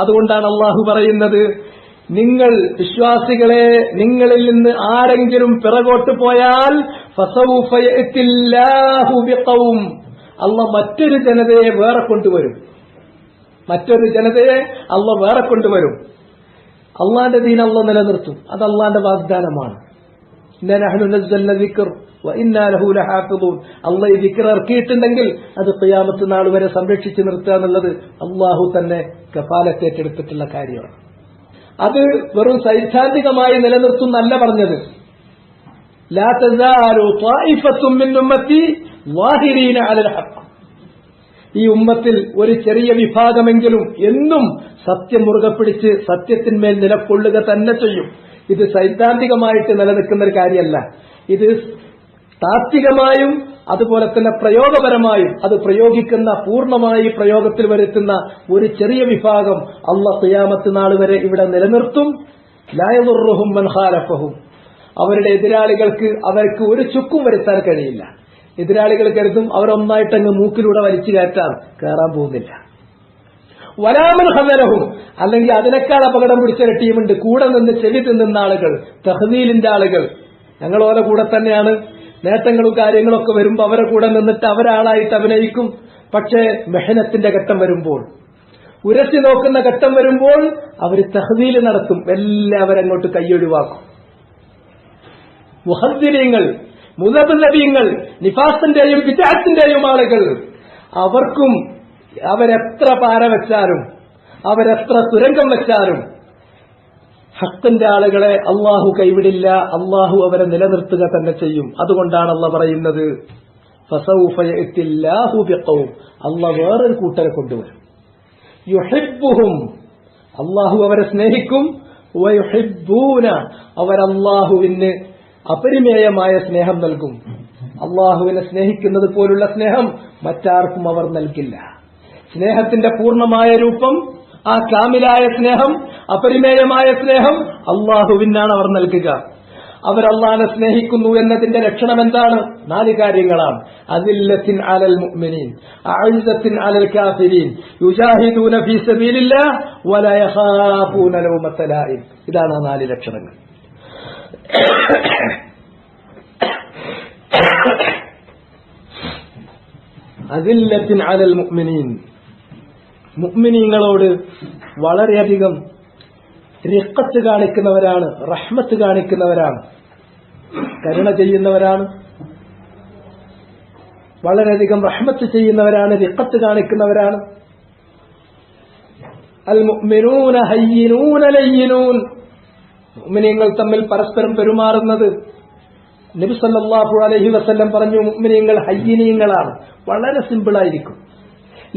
അതുകൊണ്ടാണ് അള്ളാഹു പറയുന്നത്, നിങ്ങൾ വിശ്വാസികളെ, നിങ്ങളിൽ നിന്ന് ആരെങ്കിലും പിറകോട്ട് പോയാൽ ഫസൗഫ യഅതില്ലാഹു ബിഖൗം, അല്ലാഹ് മറ്റൊരു ജനതയെ വേറെ കൊണ്ടുവരും. അള്ളാന്റെ ദീൻ അല്ലാഹ് നിലനിർത്തും. അത് അള്ളാന്റെ വാഗ്ദാനമാണ്. അള്ളാഹ് ഈ ദിക്ർ ഇറക്കിയിട്ടുണ്ടെങ്കിൽ അത് ഖിയാമത്ത് നാൾ വരെ സംരക്ഷിച്ചു നിർത്തുക എന്നുള്ളത് അള്ളാഹു തന്നെ കഫാലത്തേറ്റെടുത്തിട്ടുള്ള കാര്യമാണ്. അത് വെറും സൈദ്ധാന്തികമായി നിലനിർത്തുന്നല്ല പറഞ്ഞത്. ലാ തസാലു ത്വായിഫത്തും മിൻ ഉമ്മത്തി ളാഹിരീന അലൽ ഹഖ്, ഈ ഉമ്മത്തിൽ ഒരു ചെറിയ വിഭാഗമെങ്കിലും എന്നും സത്യം മുറുകെ പിടിച്ച് സത്യത്തിന്മേൽ നിലകൊള്ളുക തന്നെ ചെയ്യും. ഇത് സൈദ്ധാന്തികമായിട്ട് നിലനിൽക്കുന്ന ഒരു കാര്യമല്ല. ഇത് താത്വികമായും അതുപോലെ തന്നെ പ്രയോഗപരമായും അത് പ്രയോഗിക്കുന്ന, പൂർണ്ണമായി പ്രയോഗത്തിൽ വരുത്തുന്ന ഒരു ചെറിയ വിഭാഗം അല്ലാഹ് ഖിയാമത്ത് നാൾ വരെ ഇവിടെ നിലനിർത്തും. ലാ യദുർറുഹും മൻ ഖാലഫഹും, അവരുടെ എതിരാളികൾക്ക് അവർക്ക് ഒരു ചുക്കും വരുത്താൻ കഴിയില്ല. എതിരാളികൾ കരുതും അവരൊന്നായിട്ടങ്ങ് മൂക്കിലൂടെ വലിച്ചു കയറാൻ പോകുന്നില്ല. വലാമൻ ഖദലഹും, അല്ലെങ്കിൽ അതിനേക്കാൾ അപകടം പിടിച്ചൊരു ടീമുണ്ട്, കൂടെ നിന്ന് ചെവി തിന്നുന്ന ആളുകൾ, തഹ്ദീലിന്റെ ആളുകൾ. ഞങ്ങൾ ഓരോ കൂടെ തന്നെയാണ്, നേട്ടങ്ങളും കാര്യങ്ങളൊക്കെ വരുമ്പോൾ അവരെ കൂടെ നിന്നിട്ട് അവരാളായിട്ട് അഭിനയിക്കും. പക്ഷേ മെഹനത്തിന്റെ ഘട്ടം വരുമ്പോൾ, ഉരച്ചു നോക്കുന്ന ഘട്ടം വരുമ്പോൾ അവർ തഹ്ദീൽ നടത്തും, എല്ലാവരങ്ങോട്ട് കൈയൊഴിവാക്കും. മുഹദ്ദിരീങ്ങൾ, മുദബ്ബിങ്ങൾ, നിഫാസിന്റെയും ബിദ്അത്തിന്റെയും ആളുകൾ, അവർക്കും അവരെത്ര പാര വെച്ചാലും അവരെത്ര തുരങ്കം വെച്ചാലും ഹഖിന്റെ ആളുകളെ അള്ളാഹു കൈവിടില്ല. അള്ളാഹു അവരെ നിലനിർത്തുക തന്നെ ചെയ്യും. അതുകൊണ്ടാണ് അള്ളാഹ് പറയുന്നത്, ഫസൗഫ യഅതില്ലാഹു ബിഖൗം, അള്ളാഹ് വേറൊരു കൂട്ടരെ കൊണ്ടുവരും. യുഹിബ്ബുഹും, അള്ളാഹു അവരെ സ്നേഹിക്കും. വയുഹിബ്ബൂന, അവരല്ലാഹുവിന് അപരിമേയമായ സ്നേഹം നൽകും. അള്ളാഹുവിനെ സ്നേഹിക്കുന്നത് പോലുള്ള സ്നേഹം മറ്റാർക്കും അവർ നൽകില്ല. സ്നേഹത്തിന്റെ പൂർണ്ണമായ രൂപം, ആ കാമിലായ സ്നേഹം, അപരിമേയമായ സ്നേഹം അള്ളാഹുവിനാണ് അവർ നൽകുക. അവർ അള്ളാഹനെ സ്നേഹിക്കുന്നു എന്നതിന്റെ ലക്ഷണം എന്താണ്? 4 കാര്യങ്ങളാണ്. അദില്ലത്തിൻ അലൽ മുഅ്മിനീൻ, അഇസ്സത്തിൻ അലൽ കാഫിരീൻ, യുജാഹിദൂന ഫീ സബീലില്ലാഹ് വലാ യഖാഫൂന ലൗമത ലായിം. ഇതാണ് ആ 4 ലക്ഷണങ്ങൾ. അദില്ലത്തിൻ അലൽ മുഅ്മിനീൻ, മുഅ്മിനീങ്ങളോട് വളരെയധികം റിഖത്ത് കാണിക്കുന്നവരാണ്, റഹ്മത്ത് കാണിക്കുന്നവരാണ്, കരുണ ചെയ്യുന്നവരാണ്, വളരെയധികം റഹ്മത്ത് ചെയ്യുന്നവരാണ്, റിഖത്ത് കാണിക്കുന്നവരാണ്. അൽ മുഅ്മിനൂന ഹയ്യിനൂന ലയ്യിനൂൻ, മുഅ്മിനീങ്ങൾ തമ്മിൽ പരസ്പരം പെരുമാറുന്നത് നബി സല്ലല്ലാഹു അലൈഹി വസല്ലം പറഞ്ഞു, മുഅ്മിനീങ്ങൾ ഹയ്യിനീങ്ങളാണ്, വളരെ സിമ്പിളായിരിക്കും.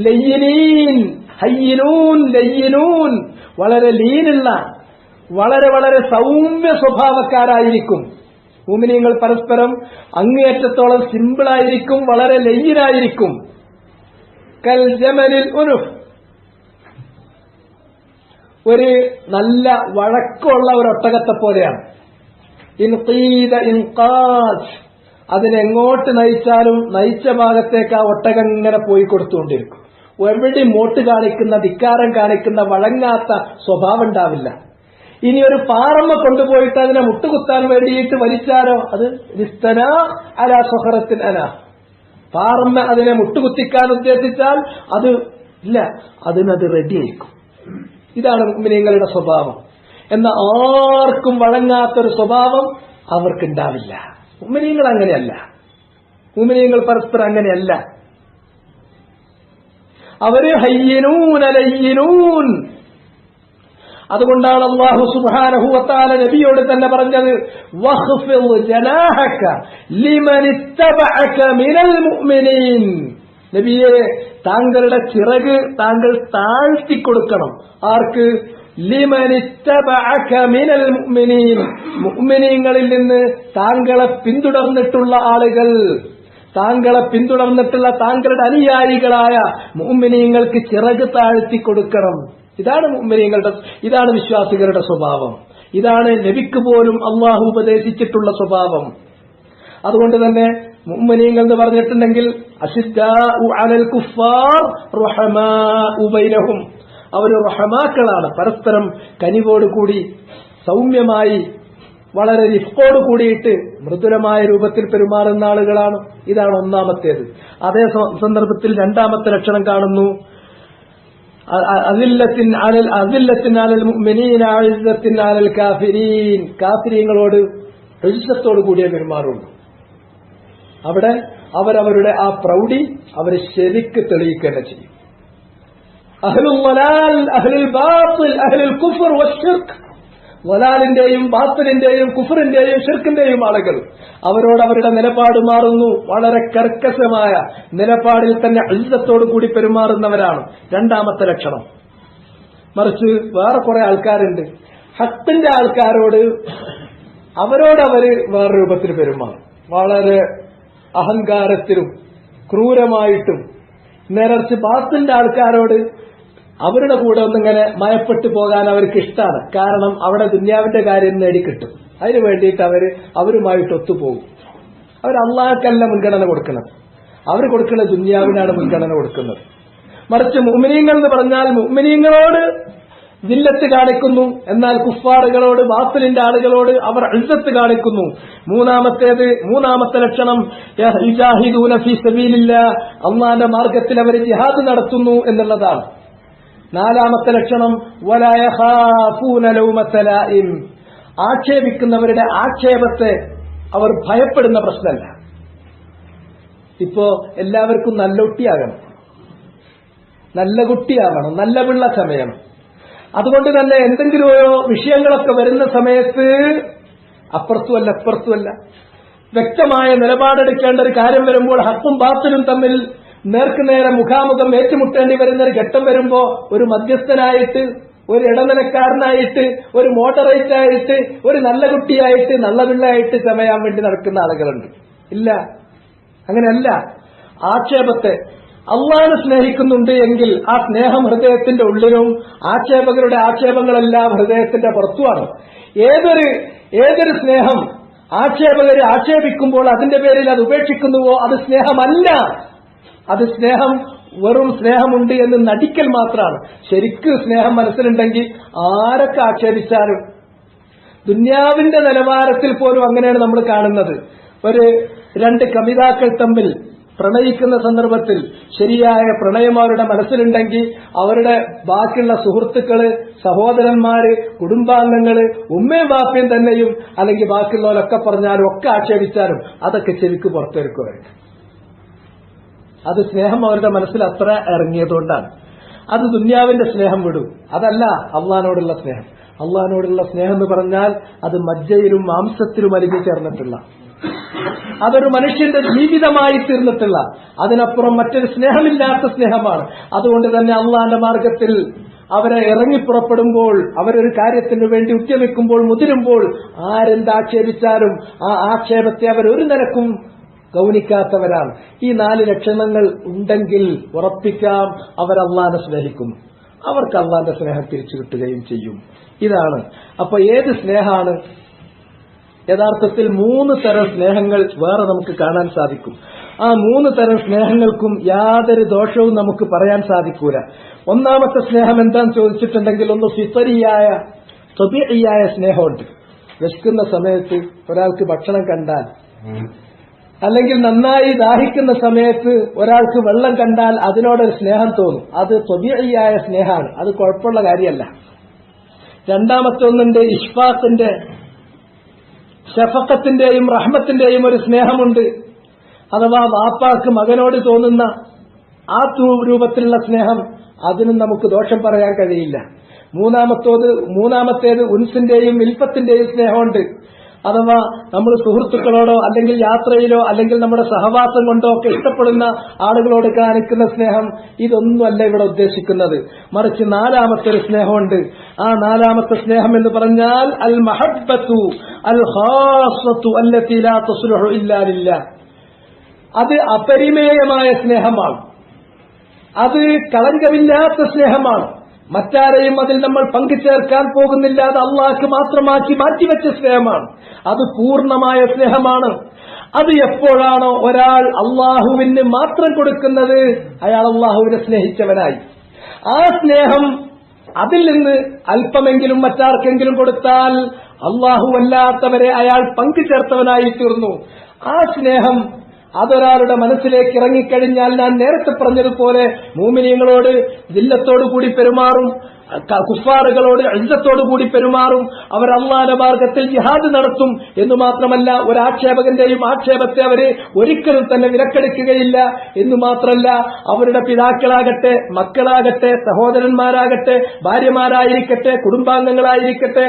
ലയ്യിനീൻ, ഹയ്യിനൂൻ, ലയ്യിനൂൻ, വളരെ ലീനുള്ള, വളരെ വളരെ സൗമ്യ സ്വഭാവക്കാരായിരിക്കും. മുഅ്മിനീങ്ങൾ പരസ്പരം അങ്ങേയറ്റത്തോളം സിമ്പിളായിരിക്കും, വളരെ ലയ്യിനായിരിക്കും. കൽ ജമലിൽ ഉനുഫ്, ഒരു നല്ല വഴക്കമുള്ള ഒരു ഒട്ടകത്തെ പോലെയാണ്. ഇൻഖീദ ഇൻഖാദ്, അതിനെങ്ങോട്ട് നയിച്ചാലും നയിച്ച ഭാഗത്തേക്ക് ആ ഒട്ടകം ഇങ്ങനെ പോയി കൊടുത്തുകൊണ്ടിരിക്കും. എവിടെ മോട്ട് കാണിക്കുന്ന, ധിക്കാരം കാണിക്കുന്ന, വഴങ്ങാത്ത സ്വഭാവം ഉണ്ടാവില്ല. ഇനി ഒരു പാറമ്മ കൊണ്ടുപോയിട്ട് അതിനെ മുട്ടുകുത്താൻ വേണ്ടിയിട്ട് വലിച്ചാലോ, അത് നിസ്തന അലാ സുഹറത്തിൻ അന, പാറമ്മ അതിനെ മുട്ടുകുത്തിക്കാൻ ഉദ്ദേശിച്ചാൽ അത് ഇല്ല, അതിനത് റെഡിയായിരിക്കും. ഇതാണ് മുഅ്മിനീങ്ങളുടെ സ്വഭാവം. എന്നാൽ ആർക്കും വഴങ്ങാത്തൊരു സ്വഭാവം അവർക്കുണ്ടാവില്ല. മുഅ്മിനീങ്ങൾ അങ്ങനെയല്ല, മുഅ്മിനീങ്ങൾ പരസ്പരം അങ്ങനെയല്ല. അവര് ഹയ്യിനൂന ലയ്യിനൂൻ. അതുകൊണ്ടാണ് അല്ലാഹു സുബ്ഹാനഹു വ തആല നബിയോട് തന്നെ പറഞ്ഞത്, വഖ്ഫിദ് ജനാഹക ലിമൻ ഇത്തബഅക മിനൽ മുഅ്മിനീൻ. നബിയെ, താങ്കളുടെ ചിറക് താങ്കൾ താഴ്ത്തി കൊടുക്കണം. ആർക്ക്? ലിമൻ ഇത്തബഅക മിനൽ മുഅ്മിനീൻ, മുഅ്മിനീങ്ങളിൽ നിന്ന് താങ്കളെ പിന്തുടർന്നിട്ടുള്ള ആളുകൾ, താങ്കളെ പിന്തുടർന്നിട്ടുള്ള താങ്കളുടെ അനുയായികളായ മുഅ്മിനീങ്ങൾക്ക് ചിറക് താഴ്ത്തി കൊടുക്കണം. ഇതാണ് മുഅ്മിനീങ്ങളുടെ, ഇതാണ് വിശ്വാസികളുടെ സ്വഭാവം. ഇതാണ് നബിക്ക് പോലും അള്ളാഹു ഉപദേശിച്ചിട്ടുള്ള സ്വഭാവം. അതുകൊണ്ട് തന്നെ മുഅ്മിനീങ്ങൾ എന്ന് പറഞ്ഞിട്ടുണ്ടെങ്കിൽ അശിദ്ദാഉ അലൽ കുഫാർ റഹമാഉ ബൈനഹും, അവർ റഹമാക്കളാണ്, പരസ്പരം കനിവോടുകൂടി സൗമ്യമായി വളരെ റിഫ്കോട് കൂടിയിട്ട് മൃദുലമായ രൂപത്തിൽ പെരുമാറുന്ന ആളുകളാണ്. ഇതാണ് ഒന്നാമത്തേത്. അതേ സന്ദർഭത്തിൽ രണ്ടാമത്തെ ലക്ഷണം കാണുന്നു, അസില്ലത്തിൻ അലൽ മുഅ്മിനീന അഇസ്സത്തിൻ അലൽ കാഫിരീൻ, കാഫിരീങ്ങളോട് ഇസ്സത്തോട് കൂടിയേ പെരുമാറുള്ളൂ. അവിടെ അവരവരുടെ ആ പ്രൗഢി അവർ ശരിക്ക് തെളിയിക്കുക ചെയ്യും. അഹ്ലുൽ വലാൽ അഹ്ലുൽ ബാത്തിൽ അഹ്ലുൽ കുഫർ വശ്ശിർക്ക്, വലാലിന്റെയും ബാത്തിലിന്റെയും കുഫറിന്റെയും ഷിർക്കിന്റെയും ആളുകൾ, അവരോട് അവരുടെ നിലപാട് മാറുന്നു. വളരെ കർക്കശമായ നിലപാടിൽ തന്നെ ഇസ്സത്തോടു കൂടി പെരുമാറുന്നവരാണ് രണ്ടാമത്തെ ലക്ഷണം. മറിച്ച് വേറെ കുറെ ആൾക്കാരുണ്ട്, ഹക്കിന്റെ ആൾക്കാരോട് അവര് വേറെ രൂപത്തിൽ പെരുമാറും. വളരെ അഹങ്കാരത്തിലും ക്രൂരമായിട്ടും. നേരറിച്ച് ബാത്തിന്റെ ആൾക്കാരോട് അവരുടെ കൂടെ ഒന്നിങ്ങനെ മയപ്പെട്ടു പോകാൻ അവർക്ക് ഇഷ്ടമാണ്. കാരണം അവിടെ ദുന്യാവിന്റെ കാര്യം നേടിക്കിട്ടും. അതിനു വേണ്ടിയിട്ട് അവരുമായിട്ട് ഒത്തുപോകും. അവർ അള്ളാഹ്ക്കല്ല മുൻഗണന കൊടുക്കുന്നത്, അവർ കൊടുക്കുന്ന ദുന്യാവിനാണ് മുൻഗണന കൊടുക്കുന്നത്. മറിച്ച് മുഅ്മിനീങ്ങൾ എന്ന് പറഞ്ഞാൽ മുഅ്മിനീങ്ങളോട് ദില്ലത്ത് കാണിക്കുന്നു, എന്നാൽ കുഫാറുകളോട് ബാത്തിലിന്റെ ആളുകളോട് അവർ ഇസ്സത്ത് കാണിക്കുന്നു. മൂന്നാമത്തെ ലക്ഷണം യുജാഹിദൂന ഫീ സബീലില്ലാഹ്, അല്ലാഹുവിന്റെ മാർഗത്തിൽ അവർ ജിഹാദ് നടത്തുന്നു എന്നുള്ളതാണ്. നാലാമത്തെ ലക്ഷണം വലാ യഖാഫൂന ലൗമത ലായിം, ആക്ഷേപിക്കുന്നവരുടെ ആക്ഷേപത്തെ അവർ ഭയപ്പെടുന്ന പ്രശ്നമല്ല. ഇപ്പോ എല്ലാവർക്കും നല്ല കുട്ടിയാകണം, നല്ല കുട്ടിയാകണം, നല്ല പിള്ള ചമയണം. അതുകൊണ്ട് തന്നെ എന്തെങ്കിലും ഓരോ വിഷയങ്ങളൊക്കെ വരുന്ന സമയത്ത് അപ്പുറത്തുമല്ല ഇപ്പുറത്തുമല്ല വ്യക്തമായ നിലപാടെടുക്കേണ്ട ഒരു കാര്യം വരുമ്പോൾ ഹക്കും ബാത്തിലും തമ്മിൽ നേർക്കുനേരെ മുഖാമുഖം ഏറ്റുമുട്ടേണ്ടി വരുന്ന ഒരു ഘട്ടം വരുമ്പോ ഒരു മധ്യസ്ഥനായിട്ട്, ഒരു ഇടനിലക്കാരനായിട്ട്, ഒരു മോഡറേറ്റ് ആയിട്ട്, ഒരു നല്ല കുട്ടിയായിട്ട്, നല്ല പിള്ളയായിട്ട് ചമയാൻ വേണ്ടി നടക്കുന്ന ആളുകളുണ്ട്. ഇല്ല, അങ്ങനെയല്ല. ആക്ഷേപത്തെ അള്ളാഹനെ സ്നേഹിക്കുന്നുണ്ട് എങ്കിൽ ആ സ്നേഹം ഹൃദയത്തിന്റെ ഉള്ളിലും, ആക്ഷേപകരുടെ ആക്ഷേപങ്ങളെല്ലാം ഹൃദയത്തിന്റെ പുറത്തുമാണ്. ഏതൊരു സ്നേഹം ആക്ഷേപകര് ആക്ഷേപിക്കുമ്പോൾ അതിന്റെ പേരിൽ അത് ഉപേക്ഷിക്കുന്നുവോ അത് സ്നേഹമല്ല. അത് സ്നേഹം വെറും സ്നേഹമുണ്ട് എന്ന് നടിക്കൽ മാത്രമാണ്. ശരിക്കും സ്നേഹം മനസ്സിലുണ്ടെങ്കിൽ ആരൊക്കെ ആക്ഷേപിച്ചാലും, ദുന്യാവിന്റെ നിലവാരത്തിൽ പോലും അങ്ങനെയാണ് നമ്മൾ കാണുന്നത്. രണ്ട് കമിതാക്കൾ തമ്മിൽ പ്രണയിക്കുന്ന സന്ദർഭത്തിൽ ശരിയായ പ്രണയം അവരുടെ മനസ്സിലുണ്ടെങ്കിൽ അവരുടെ ബാക്കിയുള്ള സുഹൃത്തുക്കള്, സഹോദരന്മാര്, കുടുംബാംഗങ്ങള്, ഉമ്മയും ബാപ്പയും തന്നെയും അല്ലെങ്കിൽ ബാക്കിയുള്ളവരൊക്കെ പറഞ്ഞാലും ഒക്കെ ആക്ഷേപിച്ചാലും അതൊക്കെ ചെവിക്ക് പുറത്തെടുക്കുമായിരിക്കും. അത് സ്നേഹം അവരുടെ മനസ്സിൽ അത്ര ഇറങ്ങിയതുകൊണ്ടാണ്. അത് ദുന്യാവിന്റെ സ്നേഹം വിടും, അതല്ല അള്ളാഹിനോടുള്ള സ്നേഹം. അള്ളാഹിനോടുള്ള സ്നേഹം എന്ന് പറഞ്ഞാൽ അത് മജ്ജയിലും മാംസത്തിലും അലിഞ്ഞു ചേർന്നിട്ടുള്ള, അതൊരു മനുഷ്യന്റെ ജീവിതമായി തീർന്നിട്ടുള്ള, അതിനപ്പുറം മറ്റൊരു സ്നേഹമില്ലാത്ത സ്നേഹമാണ്. അതുകൊണ്ട് തന്നെ അള്ളാഹിന്റെ മാർഗത്തിൽ അവരെ ഇറങ്ങിപ്പുറപ്പെടുമ്പോൾ, അവരൊരു കാര്യത്തിനു വേണ്ടി ഉദ്യമിക്കുമ്പോൾ, മുതിരുമ്പോൾ ആരെന്താക്ഷേപിച്ചാലും ആ ആക്ഷേപത്തെ അവരൊരു നിലക്കും ഗൗനിക്കാത്തവരാണ്. ഈ 4 ലക്ഷണങ്ങൾ ഉണ്ടെങ്കിൽ ഉറപ്പിക്കാം അവർ അള്ളാഹനെ സ്നേഹിക്കുന്നു, അവർക്ക് അള്ളാഹന്റെ സ്നേഹം തിരിച്ചു കിട്ടുകയും ചെയ്യും. ഇതാണ്. അപ്പൊ ഏത് സ്നേഹമാണ്? യഥാർത്ഥത്തിൽ 3 തരം സ്നേഹങ്ങൾ വേറെ നമുക്ക് കാണാൻ സാധിക്കും. ആ 3 തരം സ്നേഹങ്ങൾക്കും യാതൊരു ദോഷവും നമുക്ക് പറയാൻ സാധിക്കൂല. ഒന്നാമത്തെ സ്നേഹം എന്താന്ന് ചോദിച്ചിട്ടുണ്ടെങ്കിൽ, ഒന്ന് ഫിത്രിയായ ത്വബീഇയായ സ്നേഹമുണ്ട്. വിശക്കുന്ന സമയത്ത് ഒരാൾക്ക് ഭക്ഷണം കണ്ടാൽ, അല്ലെങ്കിൽ നന്നായി ദാഹിക്കുന്ന സമയത്ത് ഒരാൾക്ക് വെള്ളം കണ്ടാൽ അതിനോടൊരു സ്നേഹം തോന്നും. അത് ത്വബീഇയായ സ്നേഹമാണ്, അത് കുഴപ്പമുള്ള കാര്യമല്ല. രണ്ടാമത്തെ ഒന്നുണ്ട് ഇഷ്ഫാഖിന്റെ, ഷഫഖത്തിന്റെയും റഹ്മത്തിന്റെയും ഒരു സ്നേഹമുണ്ട്. അഥവാ വാപ്പാക്ക് മകനോട് തോന്നുന്ന ആ രൂപത്തിലുള്ള സ്നേഹം, അതിനും നമുക്ക് ദോഷം പറയാൻ കഴിയില്ല. മൂന്നാമത്തേത് ഉൻസിന്റെയും ഇൽഫത്തിന്റെയും സ്നേഹമുണ്ട്. അഥവാ നമ്മൾ സുഹൃത്തുക്കളോടോ അല്ലെങ്കിൽ യാത്രയിലോ അല്ലെങ്കിൽ നമ്മുടെ സഹവാസം കൊണ്ടോ ഒക്കെ ഇഷ്ടപ്പെടുന്ന ആളുകളോട് കാണിക്കുന്ന സ്നേഹം, ഇതൊന്നുമല്ല ഇവിടെ ഉദ്ദേശിക്കുന്നത്. മറിച്ച് 4ാമത്തെ ഒരു സ്നേഹമുണ്ട്. ആ 4ാമത്തെ സ്നേഹം എന്ന് പറഞ്ഞാൽ അൽ മഹബ്ബത്തു അൽ ഖാസ്സത്തു അല്ലതി ലാ തസ്ലുഹു ഇല്ലാ ലില്ലാഹ്. അത് അപരിമേയമായ സ്നേഹമാണ്, അത് കളങ്കമില്ലാത്ത സ്നേഹമാണ്. മറ്റാരെയും അതിൽ നമ്മൾ പങ്കുചേർക്കാൻ പോകുന്നില്ല. അത് അള്ളാഹ്ക്ക് മാത്രമാക്കി മാറ്റിവെച്ച സ്നേഹമാണ്. അത് പൂർണ്ണമായ സ്നേഹമാണ്. അത് എപ്പോഴാണോ ഒരാൾ അള്ളാഹുവിന് മാത്രം കൊടുക്കുന്നത്, അയാൾ അള്ളാഹുവിനെ സ്നേഹിച്ചവനായി. ആ സ്നേഹം അതിൽ നിന്ന് അല്പമെങ്കിലും മറ്റാർക്കെങ്കിലും കൊടുത്താൽ അള്ളാഹുവല്ലാത്തവരെ അയാൾ പങ്കുചേർത്തവനായി തീർന്നു. ആ സ്നേഹം അതൊരാളുടെ മനസ്സിലേക്ക് ഇറങ്ങിക്കഴിഞ്ഞാൽ, ഞാൻ നേരത്തെ പറഞ്ഞതുപോലെ മൂമിനീങ്ങളോട് ദില്ലത്തോടു കൂടി പെരുമാറും, കുഫാറുകളോട് ഇജ്ജത്തോടു കൂടി പെരുമാറും, അവർ അള്ളാഹുവിന്റെ മാർഗത്തിൽ ജിഹാദ് നടത്തും എന്ന് മാത്രമല്ല, ഒരാക്ഷേപകന്റെയും ആക്ഷേപത്തെ അവര് ഒരിക്കലും തന്നെ വിലക്കെടുക്കുകയില്ല എന്ന് മാത്രമല്ല, അവരുടെ പിതാക്കളാകട്ടെ, മക്കളാകട്ടെ, സഹോദരന്മാരാകട്ടെ, ഭാര്യമാരായിരിക്കട്ടെ, കുടുംബാംഗങ്ങളായിരിക്കട്ടെ,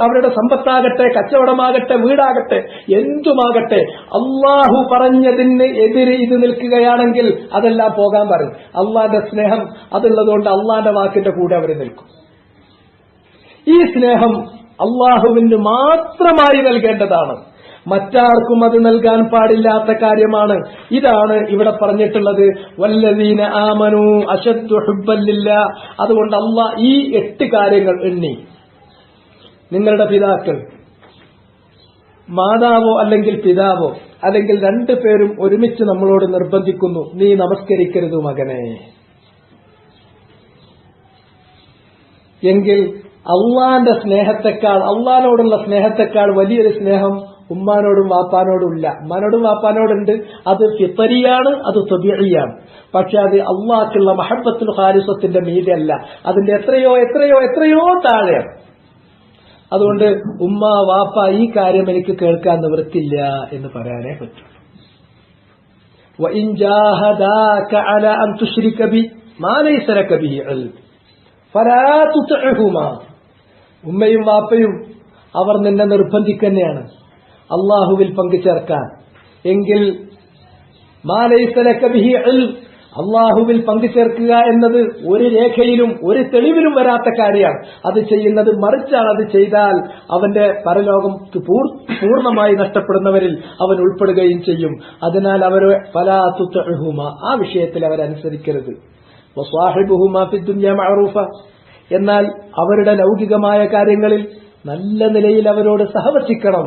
അവരുടെ സമ്പത്താകട്ടെ, കച്ചവടമാകട്ടെ, വീടാകട്ടെ, എന്തുമാകട്ടെ, അള്ളാഹു പറഞ്ഞതിന് എതിരെ ഇത് നിൽക്കുകയാണെങ്കിൽ അതെല്ലാം പോകാൻ പറയും. അള്ളാന്റെ സ്നേഹം അതുള്ളതുകൊണ്ട് അള്ളാന്റെ വാക്കിന്റെ കൂടെ അവർ നിൽക്കും. ഈ സ്നേഹം അള്ളാഹുവിന് മാത്രമായി നൽകേണ്ടതാണ്, മറ്റാർക്കും അത് നൽകാൻ പാടില്ലാത്ത കാര്യമാണ്. ഇതാണ് ഇവിടെ പറഞ്ഞിട്ടുള്ളത്. വല്ലദീന ആമനൂ അശദ്ദു ഹുബ്ബൻ ലില്ലാഹ്. അതുകൊണ്ട് അള്ളാഹ് ഈ 8 കാര്യങ്ങൾ എണ്ണി. നിങ്ങളുടെ പിതാക്കൾ, മാതാവോ അല്ലെങ്കിൽ പിതാവോ അല്ലെങ്കിൽ 2 പേരും ഒരുമിച്ച് നമ്മളോട് നിർബന്ധിക്കുന്നു, നീ നമസ്കരിക്കരുത് മകനെ, എങ്കിൽ അള്ളാന്റെ സ്നേഹത്തെക്കാൾ, അള്ളാനോടുള്ള സ്നേഹത്തെക്കാൾ വലിയൊരു സ്നേഹം ഉമ്മാനോടും വാപ്പാനോടും ഇല്ല. ഉമ്മാനോടും വാപ്പാനോടുണ്ട്, അത് ഫിത്രിയാണ്, അത് ത്വബീഇയാണ്. പക്ഷെ അത് അള്ളാഹ്ക്കുള്ള മഹബ്ബത്തുൽ ഖാലിസത്തിന്റെ മീതെ അല്ല, അതിന്റെ എത്രയോ എത്രയോ എത്രയോ താഴെയാണ്. അതുകൊണ്ട് ഉമ്മ വാപ്പ ഈ കാര്യം എനിക്ക് കേൾക്കാൻ നിവൃത്തില്ല എന്ന് പറയാനേ പറ്റൂ. വഇൻ ജാഹദാക അലാ അൻ തുശ്രിക ബി മാ ലൈസ ലക ബിഹി ഇൽം ഫലാ തുതിഉഹുമാ. ഉമ്മയും വാപ്പയും അവർ നിന്നെ നിർബന്ധിക്കുകയാണ് അള്ളാഹുവിൽ പങ്കുചേർക്കാൻ. എങ്കിൽ മാ ലൈസ ലക ബിഹി ഇൽം, അള്ളാഹുവിൽ പങ്കുചേർക്കുക എന്നത് ഒരു രേഖയിലും ഒരു തെളിവിലും വരാത്ത കാര്യമാണ്. അത് ചെയ്യുന്നത് മറിച്ചാണ്. അത് ചെയ്താൽ അവന്റെ പരലോകം പൂർണ്ണമായി നഷ്ടപ്പെടുന്നവരിൽ അവൻ ഉൾപ്പെടുകയും ചെയ്യും. അതിനാൽ അവരെ ഫലാ തുതിഉഹുമാ, ആ വിഷയത്തിൽ അവരനുസരിക്കരുത്. വസ്വാഹിബുഹുമാ ഫിദ്ദുനിയ മഅറൂഫ, എന്നാൽ അവരുടെ ലൗകികമായ കാര്യങ്ങളിൽ നല്ല നിലയിൽ അവരോട് സഹവസിക്കണം.